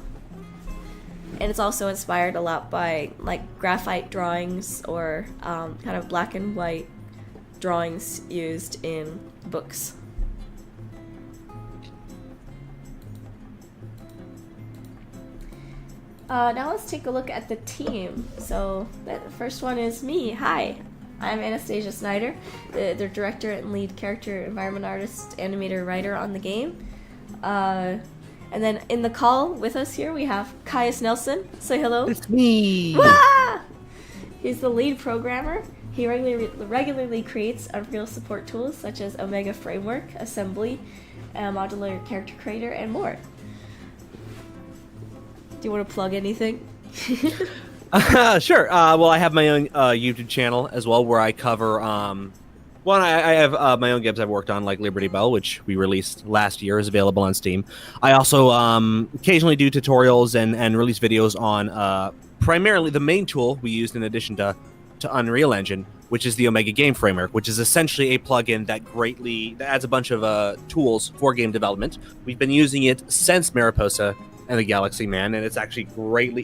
And it's also inspired a lot by graphite drawings or kind of black and white drawings used in books. Now let's take a look at the team. So the first one is me. Hi, I'm Anastasia Snyder, the director and lead character, environment artist, animator, writer on the game. And then in the call with us here we have Caius Nelson. Say hello. It's me. Wah! He's the lead programmer. He regularly creates Unreal support tools such as Omega Framework, Assembly, Modular Character Creator, and more. Do you want to plug anything? Sure. Well, I have my own YouTube channel as well where I cover one, I have my own games I've worked on, like Liberty Bell, which we released last year, is available on Steam. I also occasionally do tutorials and release videos on primarily the main tool we used in addition to Unreal Engine, which is the Omega Game Framework, which is essentially a plugin that adds a bunch of tools for game development. We've been using it since Mariposa and the Galaxy Man, and it's actually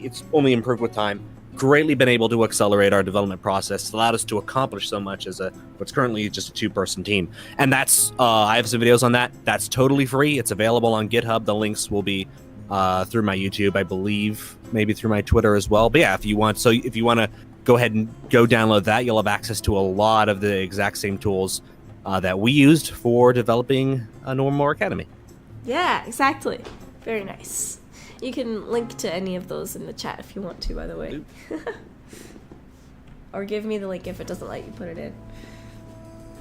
it's only improved with time. Greatly been able to accelerate our development process. It's allowed us to accomplish so much as what's currently just a 2-person team. And that's I have some videos on that. That's totally free. It's available on GitHub. The links will be through my YouTube, I believe, maybe through my Twitter as well. But yeah, if you want to go ahead and go download that, you'll have access to a lot of the exact same tools that we used for developing Noiramore Academy. Yeah, exactly. Very nice. You can link to any of those in the chat if you want to, by the way. Or give me the link if it doesn't let you put it in.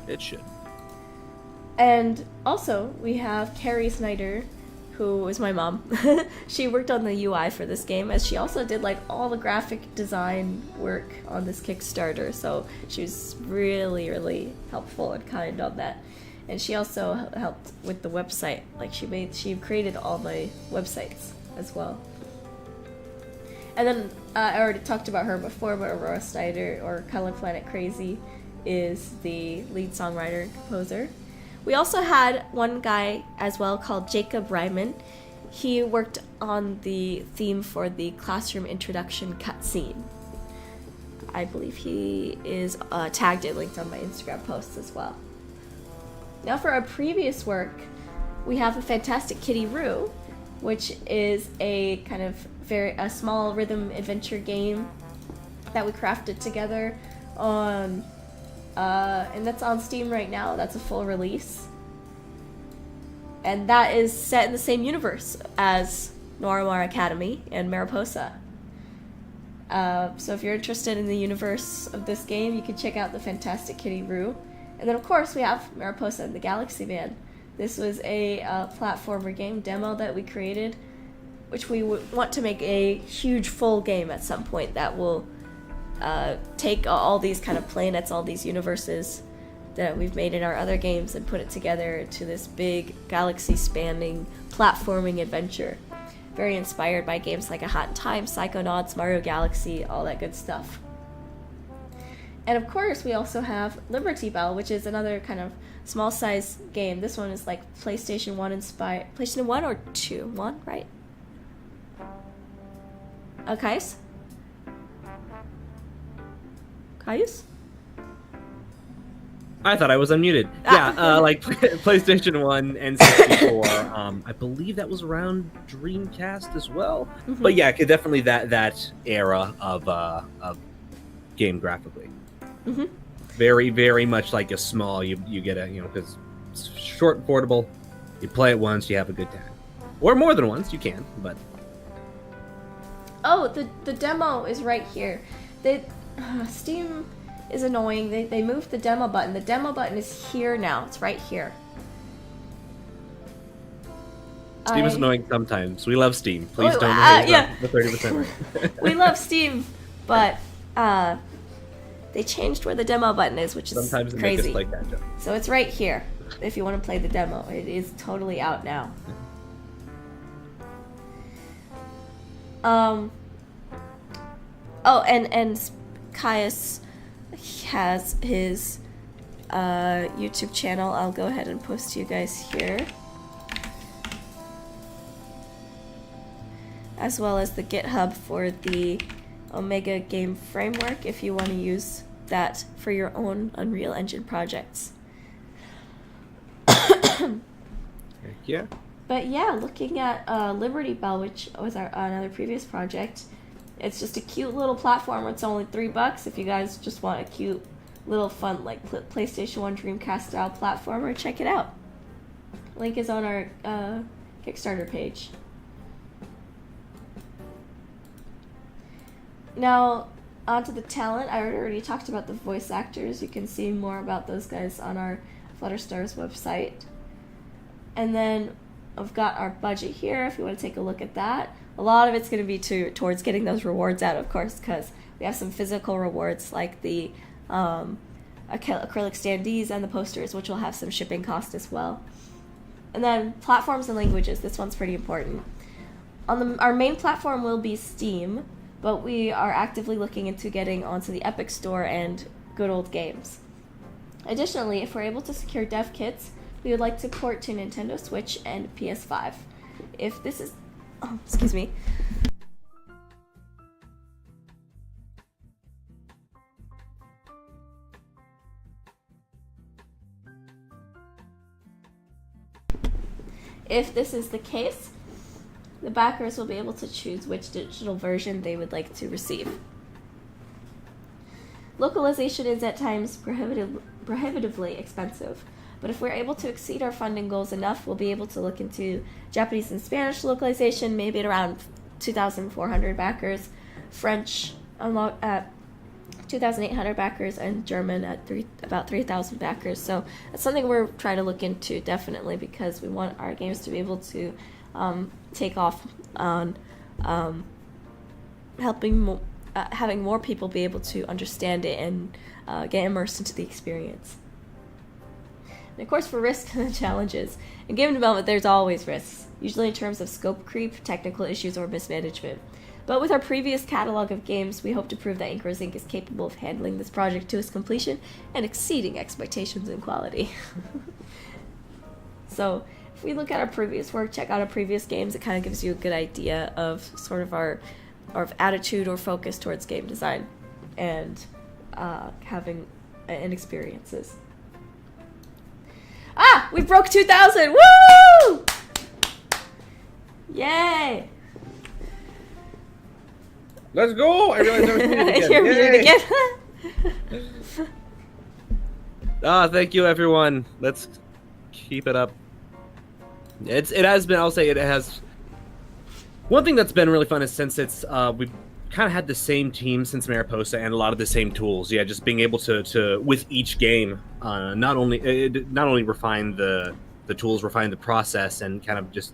It should. And also, we have Carrie Snyder, who is my mom. She worked on the UI for this game, as she also did all the graphic design work on this Kickstarter. So she was really, really helpful and kind on that. And she also helped with the website. She created all my websites as well. And then I already talked about her before, but Aurora Snyder, or Color Planet Crazy, is the lead songwriter and composer. We also had one guy as well called Jacob Ryman. He worked on the theme for the classroom introduction cutscene. I believe he is tagged and linked on my Instagram posts as well. Now for our previous work, we have a fantastic Kitty Roo. which is a kind of a small rhythm adventure game that we crafted together on, and that's on Steam right now. That's a full release. And that is set in the same universe as Noiramore Academy and Mariposa. So if you're interested in the universe of this game, you can check out the Fantastic Kitty Roo. And then of course we have Mariposa and the Galaxy Man. This was a platformer game demo that we created, which we want to make a huge full game at some point that will take all these kind of planets, all these universes that we've made in our other games and put it together to this big galaxy-spanning platforming adventure. Very inspired by games like A Hat in Time, Psychonauts, Mario Galaxy, all that good stuff. And of course, we also have Liberty Bell, which is another kind of small-size game. This one is like PlayStation 1 inspired. PlayStation 1 or 2? 1, right? Caius? Caius? I thought I was unmuted. Yeah, like PlayStation 1 and 64. I believe that was around Dreamcast as well. Mm-hmm. But yeah, definitely that era of game graphically. Mm-hmm. Very, very much like a small. You get a because it's short and portable. You play it once, you have a good time, or more than once. You can, but oh, the demo is right here. Steam is annoying. They moved the demo button. The demo button is here now. It's right here. Steam is annoying sometimes. We love Steam. Please don't the 30% right. We love Steam, but they changed where the demo button is, which is sometimes crazy. Make us like that joke. So it's right here. If you want to play the demo, it is totally out now. Oh, and Caius has his YouTube channel. I'll go ahead and post to you guys here, as well as the GitHub for the Omega game framework if you want to use that for your own Unreal Engine projects. Yeah. But yeah, looking at Liberty Bell, which was another previous project, it's just a cute little platform. It's only $3 if you guys just want a cute little fun like PlayStation 1 Dreamcast style platformer. Check it out. Link is on our Kickstarter page. Now, onto the talent. I already talked about the voice actors. You can see more about those guys on our Flutterstars website. And then I've got our budget here if you want to take a look at that. A lot of it's going to be towards getting those rewards out, of course, because we have some physical rewards like the acrylic standees and the posters, which will have some shipping cost as well. And then platforms and languages. This one's pretty important. Our main platform will be Steam, but we are actively looking into getting onto the Epic Store and Good Old Games. Additionally, if we're able to secure dev kits, we would like to port to Nintendo Switch and PS5. If this is... Oh, excuse me. If this is the case, the backers will be able to choose which digital version they would like to receive. Localization is at times prohibitively expensive, but if we're able to exceed our funding goals enough, we'll be able to look into Japanese and Spanish localization, maybe at around 2,400 backers, French at 2,800 backers, and German at about 3,000 backers. So that's something we're trying to look into, definitely, because we want our games to be able to take off on having more people be able to understand it and get immersed into the experience. And of course, for risks and challenges, in game development there's always risks, usually in terms of scope creep, technical issues, or mismanagement. But with our previous catalog of games, we hope to prove that Inkers Inc. is capable of handling this project to its completion and exceeding expectations in quality. So, if we look at our previous work, check out our previous games, it kind of gives you a good idea of sort of our attitude or focus towards game design and having and experiences. We broke 2,000! Woo! Yay! Let's go! I realized I was muted again. You're muted again. Thank you, everyone. Let's keep it up. It has been. I'll say it has. One thing that's been really fun is since it's we've kind of had the same team since Mariposa and a lot of the same tools. Yeah, just being able to with each game, not only refine the tools, refine the process, and kind of just.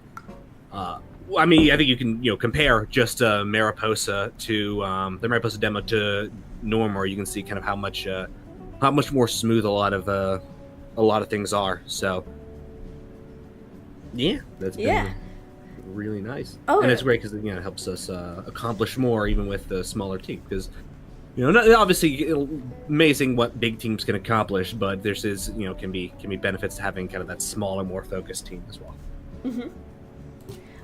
I mean, I think you can compare just Mariposa to the Mariposa demo to Noiramore. You can see kind of how much more smooth a lot of things are. So yeah, that's been really nice. Oh, and it's great because it helps us accomplish more even with the smaller team, because obviously amazing what big teams can accomplish, but there's can be benefits to having kind of that smaller, more focused team as well. Mm-hmm.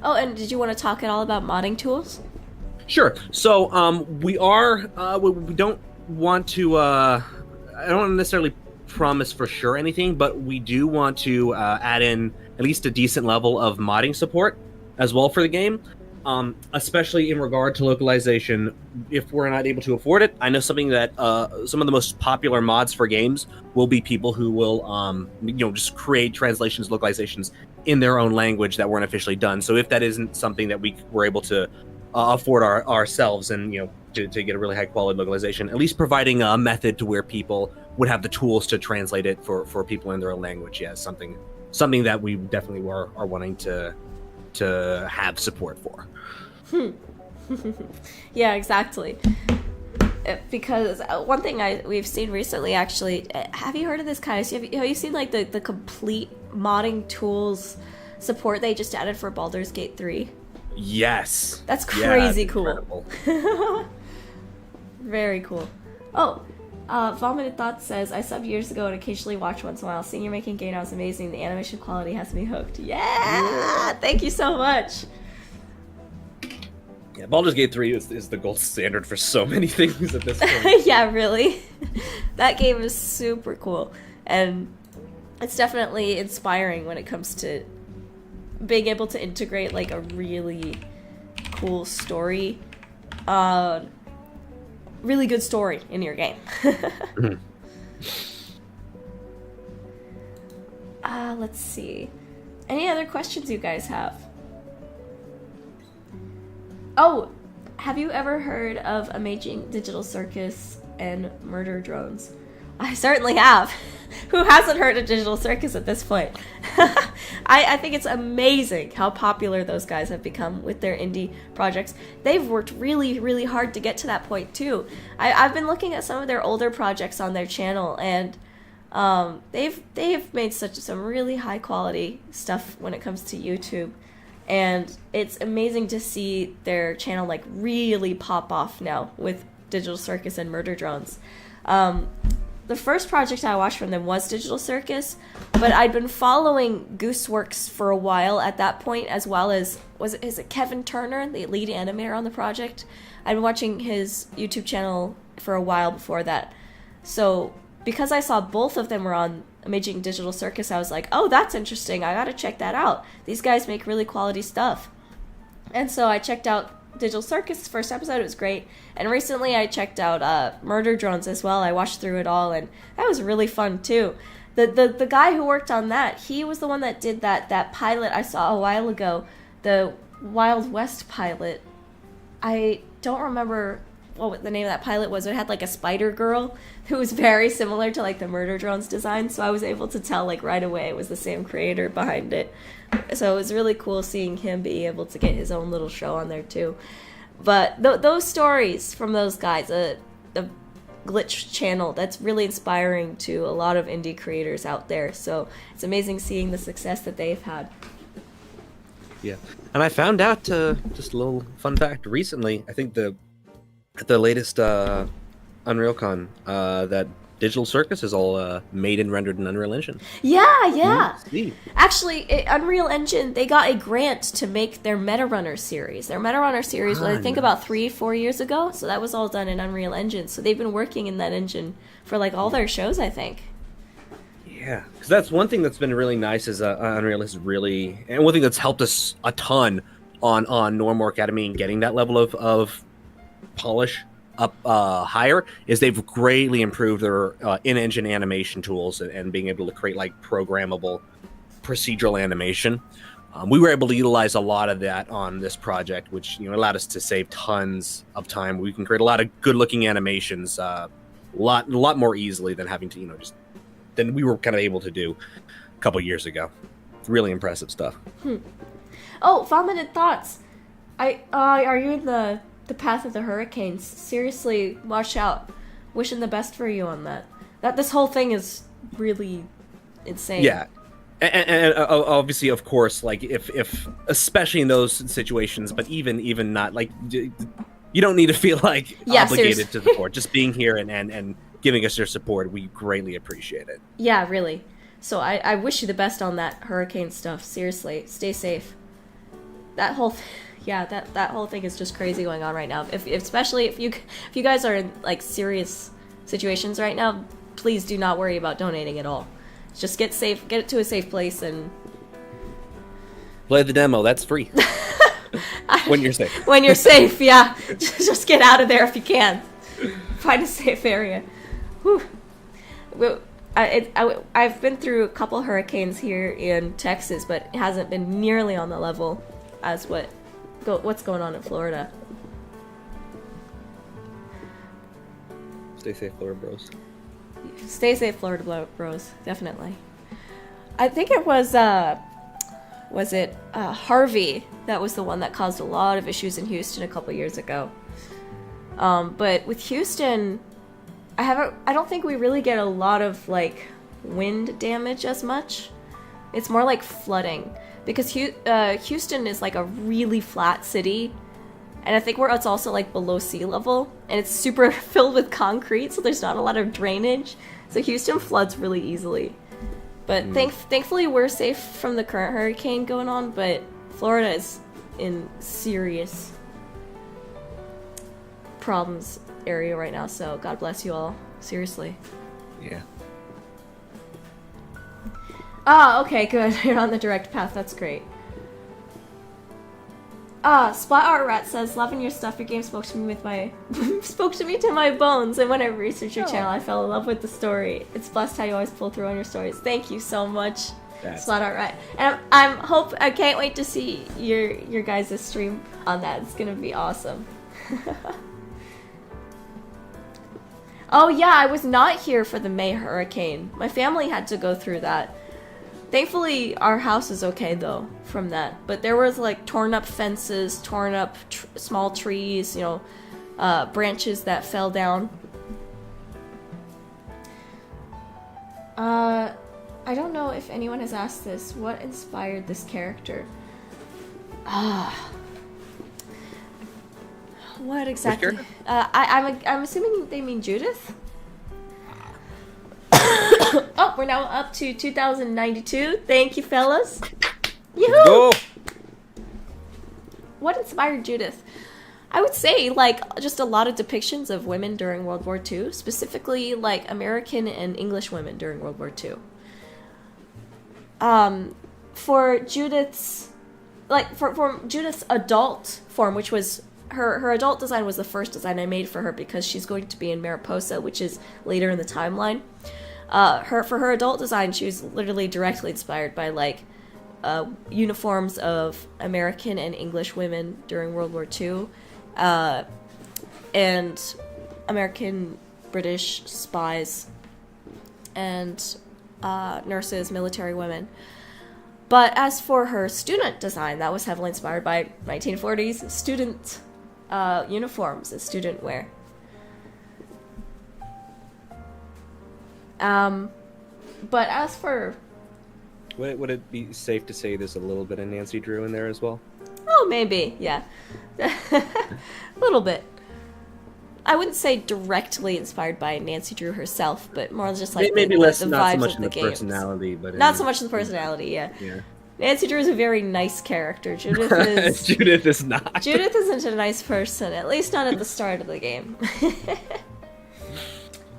Oh, and did you want to talk at all about modding tools? Sure. So we don't want to I don't necessarily promise for sure anything, but we do want to add in at least a decent level of modding support as well for the game, especially in regard to localization. If we're not able to afford it, I know something that some of the most popular mods for games will be people who will just create translations, localizations in their own language that weren't officially done. So if that isn't something that we were able to afford ourselves, and to get a really high quality localization, at least providing a method to where people would have the tools to translate it for people in their own language. Yeah, something that we definitely are wanting to have support for. Yeah, exactly. Because one thing we've seen recently, actually, have you heard of this, Kaius? Have you seen like the complete modding tools support they just added for Baldur's Gate 3? Yes. That's crazy cool. Very cool. Oh, Vomited Thoughts says, I subbed years ago and occasionally watch once in a while. Seeing you making game now is amazing. The animation quality has me hooked. Yeah! Thank you so much. Yeah, Baldur's Gate 3 is the gold standard for so many things at this point. Yeah, really. That game is super cool. And it's definitely inspiring when it comes to being able to integrate like a really cool story, really good story in your game. Mm-hmm. Let's see. Any other questions you guys have? Oh, have you ever heard of Amazing Digital Circus and Murder Drones? I certainly have. Who hasn't heard of Digital Circus at this point? I think it's amazing how popular those guys have become with their indie projects. They've worked really, really hard to get to that point too. I've been looking at some of their older projects on their channel, and they've made some really high quality stuff when it comes to YouTube. And it's amazing to see their channel like really pop off now with Digital Circus and Murder Drones. The first project I watched from them was Digital Circus, but I'd been following Gooseworks for a while at that point, as well as, is it Kevin Turner, the lead animator on the project? I'd been watching his YouTube channel for a while before that. So because I saw both of them were on Amazing Digital Circus, I was like, oh, that's interesting. I gotta check that out. These guys make really quality stuff. And so I checked out Digital Circus' first episode. It was great. And recently I checked out Murder Drones as well. I watched through it all, and that was really fun too. The guy who worked on that, he was the one that did that pilot I saw a while ago, the Wild West pilot. I don't remember what the name of that pilot was. It had like a spider girl who was very similar to like the Murder Drones design, so I was able to tell like right away it was the same creator behind it. So it was really cool seeing him be able to get his own little show on there too. But those stories from those guys, the Glitch channel, that's really inspiring to a lot of indie creators out there. So it's amazing seeing the success that they've had. Yeah, and I found out just a little fun fact recently. I think the latest UnrealCon that Digital Circus is all made and rendered in Unreal Engine. Yeah. Actually, Unreal Engine, they got a grant to make their MetaRunner series. Their MetaRunner series was, I think, about 3-4 years ago. So that was all done in Unreal Engine. So they've been working in that engine for like all their shows, I think. Yeah, because that's one thing that's been really nice is Unreal is really, and one thing that's helped us a ton on Noiramore Academy and getting that level of polish up higher is they've greatly improved their in-engine animation tools and being able to create like programmable procedural animation. We were able to utilize a lot of that on this project, which allowed us to save tons of time. We can create a lot of good-looking animations a lot more easily than having to than we were kind of able to do a couple years ago. Really impressive stuff. Oh, vomited thoughts. Are you in the path of the hurricanes? Seriously, watch out. Wishing the best for you on that. This whole thing is really insane. Yeah. And obviously, of course, like if especially in those situations, but even not, like, you don't need to feel like obligated to the board. Just being here and giving us your support, we greatly appreciate it. Yeah, really. So I wish you the best on that hurricane stuff. Seriously, stay safe. That whole that whole thing is just crazy going on right now. Especially if you guys are in like serious situations right now, please do not worry about donating at all. Just get it to a safe place and play the demo. That's free. When you're safe. When you're safe, yeah. Just get out of there if you can. Find a safe area. Whew. I've been through a couple hurricanes here in Texas, but it hasn't been nearly on the level as what's going on in Florida. Stay safe, Florida bros. Stay safe, Florida bros. Definitely. I think it was Harvey that was the one that caused a lot of issues in Houston a couple years ago. But with Houston, I don't think we really get a lot of like wind damage as much. It's more like flooding because Houston is like a really flat city. And I think it's also like below sea level, and it's super filled with concrete, so there's not a lot of drainage. So Houston floods really easily. But thankfully we're safe from the current hurricane going on, but Florida is in serious problems area right now, so God bless you all. Seriously. Yeah. Okay, good. You're on the direct path. That's great. Spot Art Rat says, loving your stuff, your game spoke to me to my bones, and when I researched your channel, I fell in love with the story. It's blessed how you always pull through on your stories. Thank you so much, Spot Art Rat. And I can't wait to see your guys' stream on that. It's gonna be awesome. Oh yeah, I was not here for the May hurricane. My family had to go through that. Thankfully, our house is okay, though, from that. But there was, like, torn up fences, torn up small trees, branches that fell down. I don't know if anyone has asked this. What inspired this character? What exactly? I'm assuming they mean Judith? Oh, we're now up to 2092. Thank you, fellas. Yoo-hoo! Go! What inspired Judith? I would say, like, just a lot of depictions of women during World War II, specifically, like, American and English women during World War II. For Judith's, for Judith's adult form, which was, her adult design was the first design I made for her because she's going to be in Mariposa, which is later in the timeline. For her adult design, she was literally directly inspired by, like, uniforms of American and English women during World War II, and American British spies and nurses, military women. But as for her student design, that was heavily inspired by 1940s student uniforms and student wear. But as for... Would it be safe to say there's a little bit of Nancy Drew in there as well? Oh, maybe, yeah. A little bit. I wouldn't say directly inspired by Nancy Drew herself, but more just like maybe the less, vibes not so much of in the the games. personality, but not so much in the personality, yeah. Yeah. Nancy Drew is a very nice character. Judith is... Judith is not. Judith isn't a nice person, at least not at the start of the game.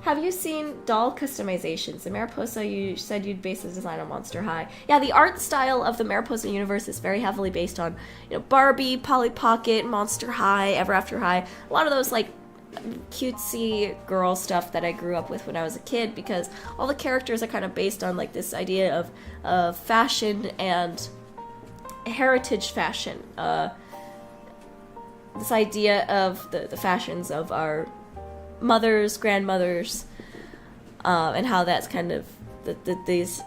Have you seen doll customizations? In Mariposa, you said you'd base the design on Monster High. Yeah, the art style of the Mariposa universe is very heavily based on, Barbie, Polly Pocket, Monster High, Ever After High. A lot of those, like, cutesy girl stuff that I grew up with when I was a kid, because all the characters are kind of based on, like, this idea of fashion and heritage fashion. This idea of the fashions of our mothers, grandmothers, and how that's kind of these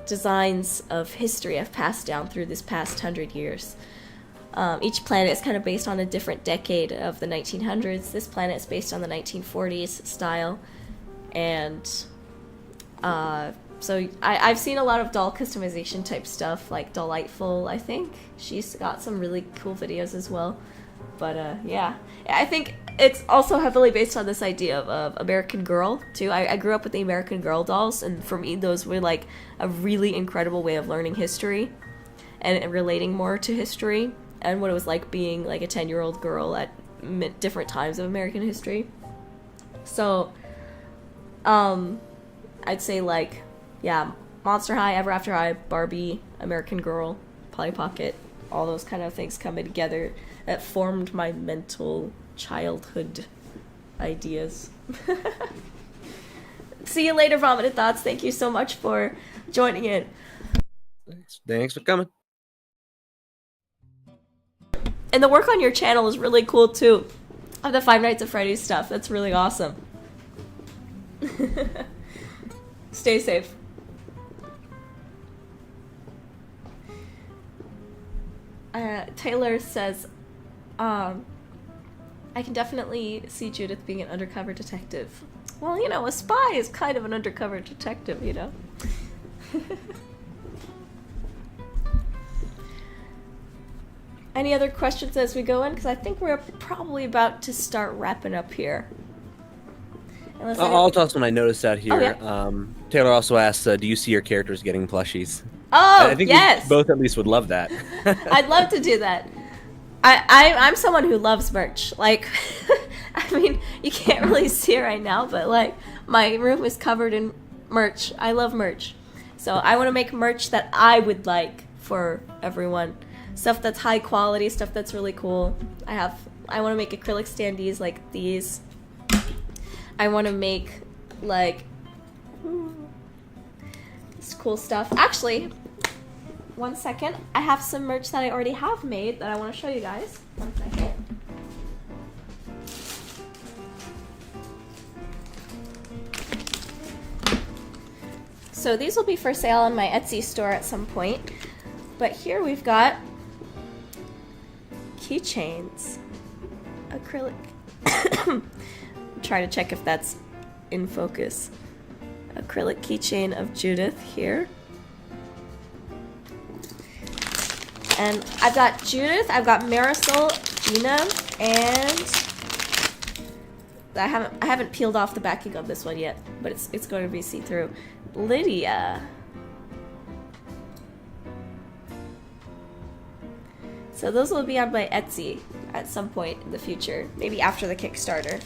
designs of history have passed down through this past 100 years. Each planet is kind of based on a different decade of the 1900s. This planet is based on the 1940s style, and so I've seen a lot of doll customization type stuff, like Delightful, I think. She's got some really cool videos as well. But yeah, I think it's also heavily based on this idea of American Girl, too. I grew up with the American Girl dolls, and for me, those were like a really incredible way of learning history and relating more to history and what it was like being like a 10-year-old girl at different times of American history. So, I'd say like, yeah, Monster High, Ever After High, Barbie, American Girl, Polly Pocket, all those kind of things coming together that formed my mental childhood ideas. See you later, Vomited Thoughts. Thank you so much for joining in. Thanks for coming. And the work on your channel is really cool too. Of the Five Nights at Freddy's stuff. That's really awesome. Stay safe. Taylor says, I can definitely see Judith being an undercover detective. Well, a spy is kind of an undercover detective, Any other questions as we go in? Because I think we're probably about to start wrapping up here. I'll toss one I noticed out here. Oh, yeah. Taylor also asked, do you see your characters getting plushies? Oh, I think yes! we both at least would love that. I'd love to do that. I'm someone who loves merch. Like, I mean, you can't really see it right now, but like, my room is covered in merch. I love merch. So I want to make merch that I would like for everyone. Stuff that's high quality, stuff that's really cool. I want to make acrylic standees like these. I want to make, like, this cool stuff. Actually, one second. I have some merch that I already have made that I want to show you guys. One second. So these will be for sale on my Etsy store at some point. But here we've got keychains. Acrylic. I'm trying to check if that's in focus. Acrylic keychain of Judith here. And I've got Judith, I've got Marisol, Dina, and I haven't peeled off the backing of this one yet, but it's going to be see-through. Lydia. So those will be on my Etsy at some point in the future, maybe after the Kickstarter.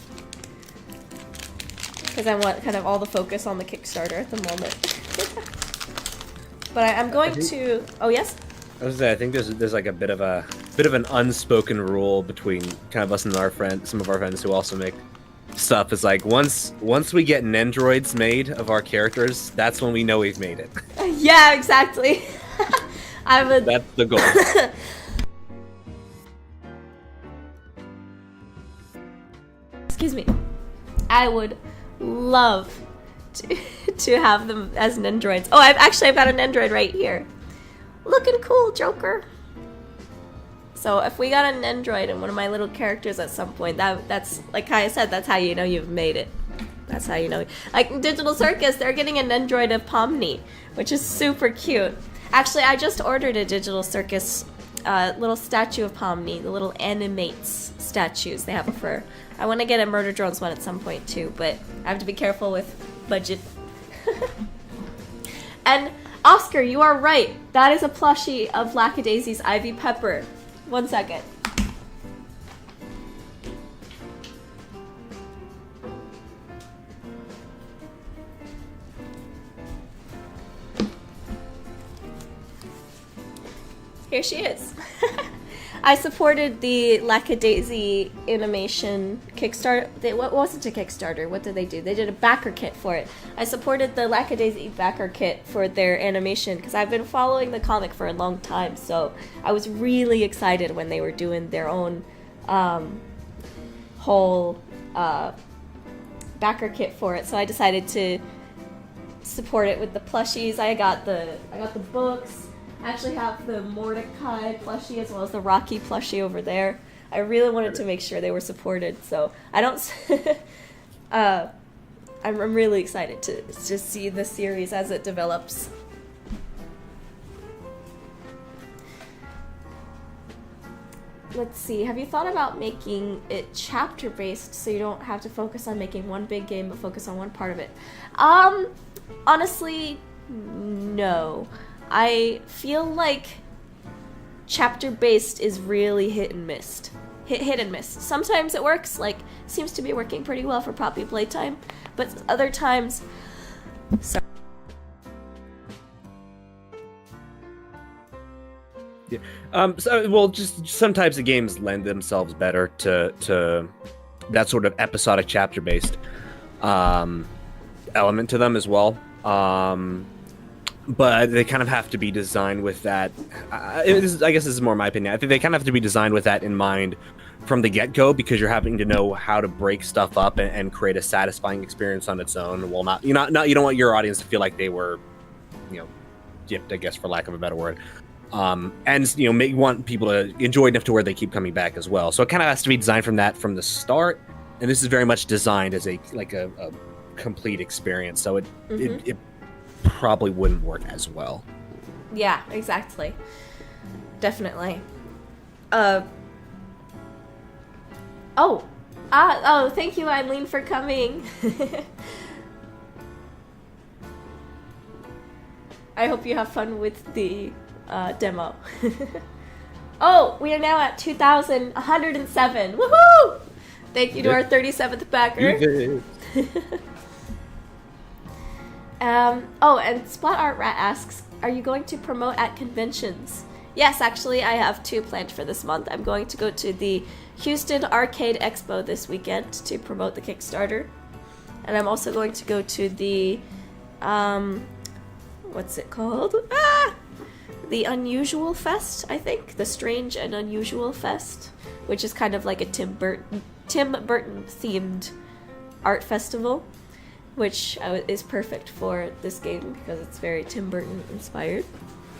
Because I want kind of all the focus on the Kickstarter at the moment. But I'm going to... Oh, yes? I was gonna say, I think there's like a bit of an unspoken rule between kind of us and some of our friends who also make stuff. Is like once we get Nendroids made of our characters, that's when we know we've made it. Yeah, exactly. That's the goal. Excuse me. I would love to have them as Nendroids. Oh, I've got a Nendroid right here. Looking cool, Joker. So if we got a Nendroid in one of my little characters at some point, that's like Kaya said, that's how you know you've made it. That's how you know. Like Digital Circus, they're getting a Nendroid of Pomni, which is super cute. Actually, I just ordered a Digital Circus little statue of Pomni, the little animates statues they have for. I want to get a Murder Drones one at some point too, but I have to be careful with budget. And Oscar, you are right. That is a plushie of Lackadaisy's Ivy Pepper. One second. here she is. I supported the Lackadaisy animation Kickstarter. What wasn't a Kickstarter? What did they do? They did a backer kit for it. I supported the Lackadaisy backer kit for their animation because I've been following the comic for a long time. So I was really excited when they were doing their own whole backer kit for it. So I decided to support it with the plushies. I got the books. I actually have the Mordecai plushie as well as the Rocky plushie over there. I really wanted to make sure they were supported, so I don't... I'm really excited to just see the series as it develops. Let's see, have you thought about making it chapter-based so you don't have to focus on making one big game but focus on one part of it? Honestly, no. I feel like chapter-based is really hit and miss. Hit and miss. Sometimes it works, like, seems to be working pretty well for Poppy Playtime, but other times... Sorry. Yeah. Just some types of games lend themselves better to that sort of episodic chapter-based element to them as well. But they kind of have to be designed with that. I guess this is more my opinion. I think they kind of have to be designed with that in mind from the get-go, because you're having to know how to break stuff up and create a satisfying experience on its own. Well, you don't want your audience to feel like they were, gypped, I guess, for lack of a better word. And you want people to enjoy enough to where they keep coming back as well. So it kind of has to be designed from that from the start. And this is very much designed as a complete experience. So it probably wouldn't work as well. Yeah, exactly. Definitely. Thank you, Eileen, for coming. I hope you have fun with the demo. Oh, we are now at 2,107. Woohoo! Thank you to our 37th backer. And Spot Art Rat asks, are you going to promote at conventions? Yes, actually, I have 2 planned for this month. I'm going to go to the Houston Arcade Expo this weekend to promote the Kickstarter. And I'm also going to go to the, what's it called? The Unusual Fest, I think. The Strange and Unusual Fest, which is kind of like a Tim Burton themed art festival, which is perfect for this game because it's very Tim Burton inspired.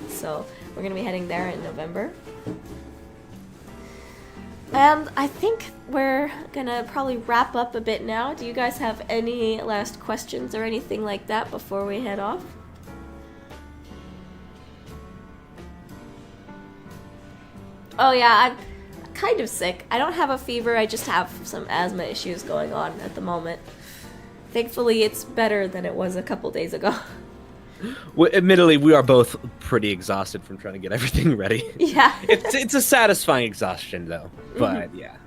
So we're going to be heading there in November. And I think we're going to probably wrap up a bit now. Do you guys have any last questions or anything like that before we head off? Oh yeah, I'm kind of sick. I don't have a fever, I just have some asthma issues going on at the moment. Thankfully, it's better than it was a couple days ago. Well, admittedly, we are both pretty exhausted from trying to get everything ready. Yeah. It's a satisfying exhaustion, though. But, yeah.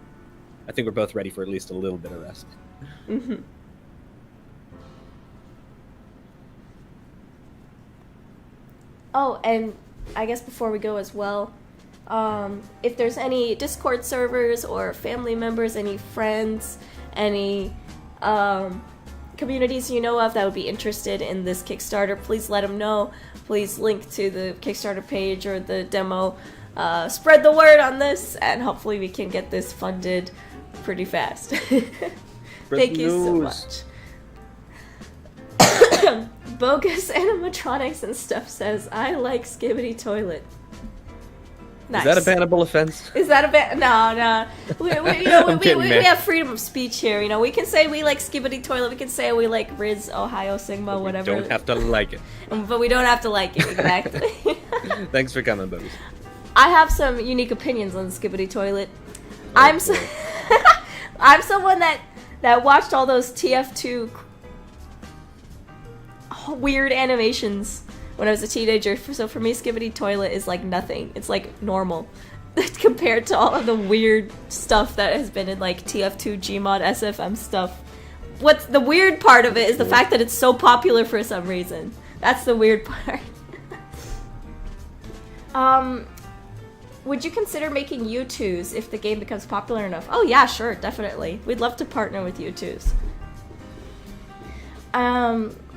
I think we're both ready for at least a little bit of rest. Mm-hmm. Oh, and I guess before we go as well, if there's any Discord servers or family members, any friends, any communities you know of that would be interested in this Kickstarter, please let them know. Please link to the Kickstarter page or the demo. Spread the word on this, and hopefully we can get this funded pretty fast. Thank you so much. Bogus Animatronics and Stuff says, I like Skibbity Toilet. Nice. Is that a bannable offense? Is that a ban? No. We have freedom of speech here. We can say we like Skibbity Toilet. We can say we like Riz, Ohio, Sigma, whatever. We don't have to like it. But we don't have to like it, exactly. Thanks for coming, buddies. I have some unique opinions on Skibbity Toilet. I'm someone that watched all those TF2 weird animations when I was a teenager, so for me, Skibbity Toilet is like nothing. It's like normal compared to all of the weird stuff that has been in like TF2, Gmod, SFM stuff. What's the weird part of it is the fact that it's so popular for some reason. That's the weird part. would you consider making U2s if the game becomes popular enough? Oh yeah, sure, definitely. We'd love to partner with U2s.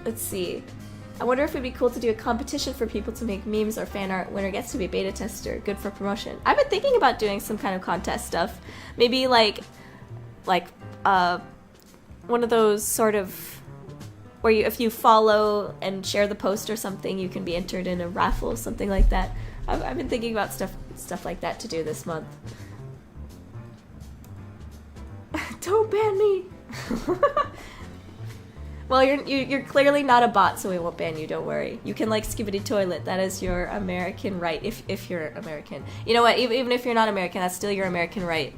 Let's see. I wonder if it'd be cool to do a competition for people to make memes or fan art. Winner gets to be beta tester. Good for promotion. I've been thinking about doing some kind of contest stuff. Maybe like one of those sort of where you, if you follow and share the post or something, you can be entered in a raffle, something like that. I've been thinking about stuff like that to do this month. Don't ban me. Well, you're clearly not a bot, so we won't ban you. Don't worry. You can like Skibbity Toilet. That is your American right. If you're American, you know what? Even if you're not American, that's still your American right.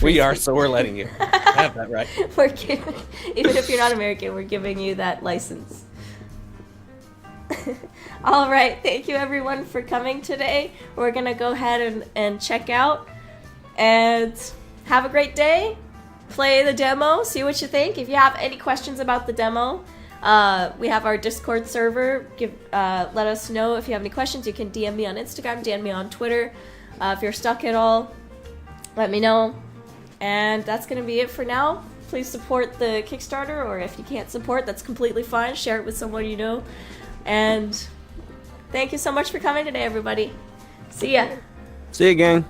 We are, so we're letting you have that right. Even if you're not American, we're giving you that license. All right, thank you everyone for coming today. We're gonna go ahead and check out, and have a great day. Play the demo, see what you think. If you have any questions about the demo, we have our Discord server. Let us know if you have any questions. You can DM me on Instagram, DM me on Twitter. If you're stuck at all, let me know. And that's gonna be it for now. Please support the Kickstarter, or if you can't support, that's completely fine. Share it with someone you know. And thank you so much for coming today, everybody. See ya. See you, gang.